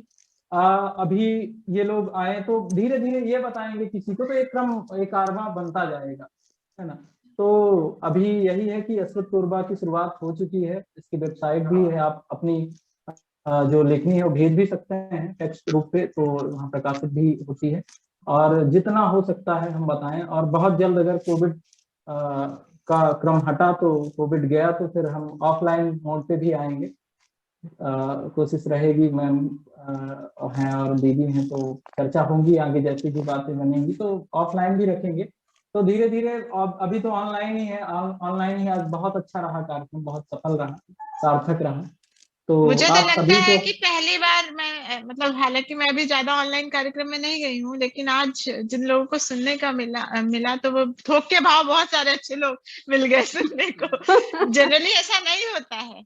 अभी ये लोग आए तो धीरे धीरे ये बताएंगे किसी को, तो एक क्रम एक कारवां बनता जाएगा, है ना। तो अभी यही है कि अश्रुत पूर्वा की शुरुआत हो चुकी है। इसकी वेबसाइट भी है, आप अपनी जो लेखनी है वो भेज भी सकते हैं टेक्स्ट रूप पे, तो वहाँ प्रकाशित भी होती है। और जितना हो सकता है हम बताएं, और बहुत जल्द अगर कोविड का क्रम हटा, तो कोविड गया तो फिर हम ऑफलाइन मोड पे भी आएंगे। कोशिश रहेगी, मैम हैं और दीदी हैं, तो चर्चा होंगी आगे, जैसी भी बातें बनेंगी तो ऑफलाइन भी रखेंगे। तो धीरे धीरे, अभी तो ऑनलाइन ही है, ऑनलाइन ही आज बहुत अच्छा रहा कार्यक्रम, बहुत सफल रहा, सार्थक रहा। तो मुझे तो आप लगता सभी है को कि पहली बार मैं मतलब, हालांकि मैं अभी ज्यादा ऑनलाइन कार्यक्रम में नहीं गई हूँ, लेकिन आज जिन लोगों को सुनने का मिला तो वो थोक के भाव बहुत सारे अच्छे लोग मिल गए सुनने को। जनरली ऐसा नहीं होता है,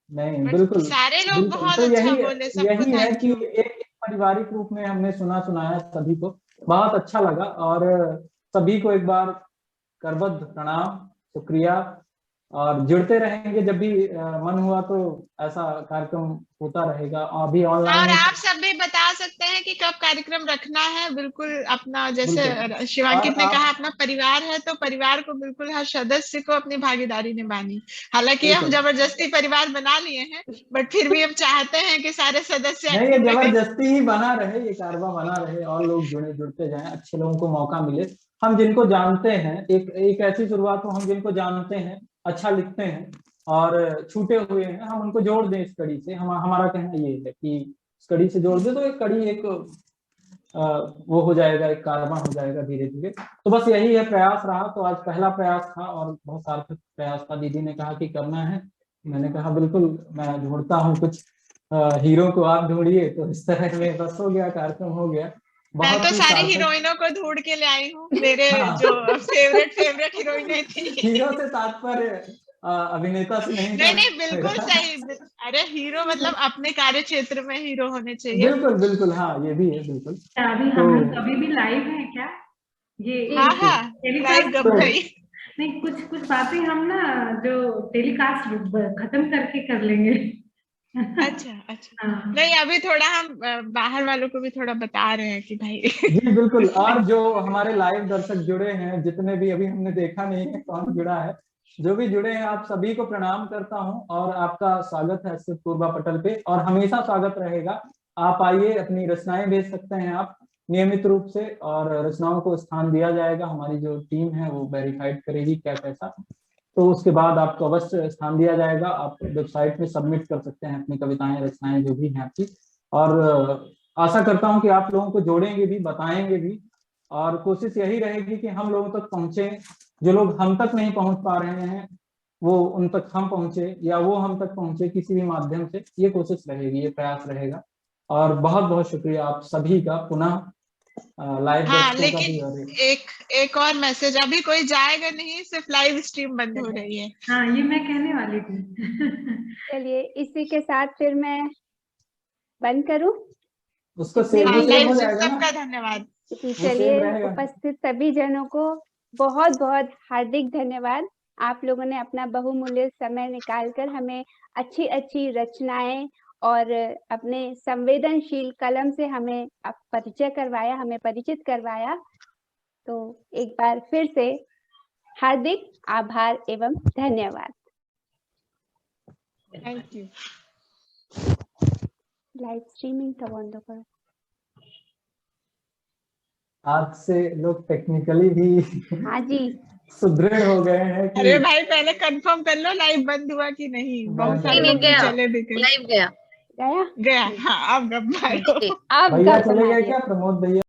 नहीं, बट बिल्कुल सारे लोग बिल्कुल। बहुत तो अच्छा यही बोले, सबको यही है थैंक कि यू। एक पारिवारिक रूप में हमने सुनाया सभी को, बहुत अच्छा लगा। और सभी को एक बार करबद्ध प्रणाम, शुक्रिया। और जुड़ते रहेंगे, जब भी मन हुआ तो ऐसा कार्यक्रम होता रहेगा। अभी ऑनलाइन और है आप तो सब भी बता सकते हैं कि कब कार्यक्रम रखना है। बिल्कुल अपना, बिल्कुल। जैसे और शिवांकित ने कहा, आप अपना परिवार है तो परिवार को बिल्कुल हर सदस्य को अपनी भागीदारी निभानी। हालांकि हम बिल्कुल, जबरदस्ती परिवार बना लिए हैं, बट फिर भी हम चाहते हैं कि सारे सदस्य नहीं, ये एक्टिव रहें। जबरदस्ती ही बना रहे, ये कारवा बना रहे, और लोग जुड़ते जाएं, अच्छे लोगों को मौका मिले। हम जिनको जानते हैं, एक ऐसी शुरुआत हो, हम जिनको जानते हैं, अच्छा लिखते हैं और छूटे हुए हैं, हम उनको जोड़ दें इस कड़ी से। हमारा कहना ये है कि इस कड़ी से जोड़ दे तो एक कड़ी, एक वो हो जाएगा, एक कारवा हो जाएगा धीरे धीरे। तो बस यही है, प्रयास रहा। तो आज पहला प्रयास था और बहुत सार्थक प्रयास था। दीदी ने कहा कि करना है, मैंने कहा बिल्कुल मैं ढूंढता हूँ कुछ हीरो को, आप ढूंढिए। तो इस तरह में बस हो गया, कार्यक्रम हो गया, मैं बहुत तो ही सारी सार्थक। हीरोइनों को ढूंढ के ले आई हूँ, मेरे हाँ, जो फेवरेट हीरोइनें थी। हीरो से तात्पर्य अभिनेता से नहीं नहीं था नहीं, बिल्कुल मेरा। सही। अरे हीरो मतलब अपने कार्य क्षेत्र में हीरो होने चाहिए। बिल्कुल बिल्कुल, हाँ ये भी है, बिल्कुल। अभी तो हम लोग अभी भी लाइव हैं क्या? ये हाँ हाँ, लाइव टेलीकास्ट गप गई। नहीं, कुछ कुछ बातें हम ना जो टेलीकास्ट खत्म करके कर लेंगे। अच्छा अच्छा। हाँ। नहीं, अभी थोड़ा हम बाहर वालों को भी थोड़ा बता रहे हैं कि भाई। जी बिल्कुल। और जो हमारे लाइव दर्शक जुड़े हैं, जितने भी, अभी हमने देखा नहीं है कौन जुड़ा है, जो भी जुड़े हैं, आप सभी को प्रणाम करता हूं और आपका स्वागत है अश्रुत पूर्वा पटल पे, और हमेशा स्वागत रहेगा। आप आइए, अपनी रचनाएं भेज सकते हैं आप नियमित रूप से, और रचनाओं को स्थान दिया जाएगा। हमारी जो टीम है वो वेरीफाइड करेगी क्या कैसा। तो उसके बाद आपको अवश्य स्थान दिया जाएगा। आप वेबसाइट में सबमिट कर सकते हैं अपनी कविताएं, रचनाएं जो भी हैं आपकी। और आशा करता हूं कि आप लोगों को जोड़ेंगे भी, बताएंगे भी, और कोशिश यही रहेगी कि हम लोगों तक पहुंचे। जो लोग हम तक नहीं पहुंच पा रहे हैं वो उन तक हम पहुंचे, या वो हम तक पहुंचे किसी भी माध्यम से, ये कोशिश रहेगी, ये प्रयास रहेगा। और बहुत बहुत शुक्रिया आप सभी का पुनः लाइव हाँ, दर्शकों का भी। लेकिन एक और मैसेज, अभी कोई जाएगा नहीं, सिर्फ लाइव स्ट्रीम बंद हो रही है। हाँ, ये मैं कहने वाली थी। चलिए इसी के साथ फिर मैं बंद करूं। उसको सेव हाँ, हो लाइव जाएगा ना। सबका धन्यवाद। चलिए उपस्थित सभी जनों को बहुत बहुत हार्दिक धन्यवाद। आप लोगों ने अपना बहुमूल्य समय निकालकर हमें अच्छी अच्छी रचनाएं और अपने संवेदनशील कलम से हमें परिचय करवाया, हमें परिचित करवाया। तो एक बार फिर से हार्दिक आभार एवं धन्यवाद। Thank you. लाइव स्ट्रीमिंग का बंद करो। आज से लोग टेक्निकली भी हाँ जी सुदृढ़ हो गए हैं कि अरे भाई पहले कंफर्म कर लो लाइव बंद हुआ कि नहीं। बहुत सारे लोग गया, चले भी गए। लाइव गया गया। हाँ, अब गप मारो। अब भैया चले गए क्या, प्रमोद भैया?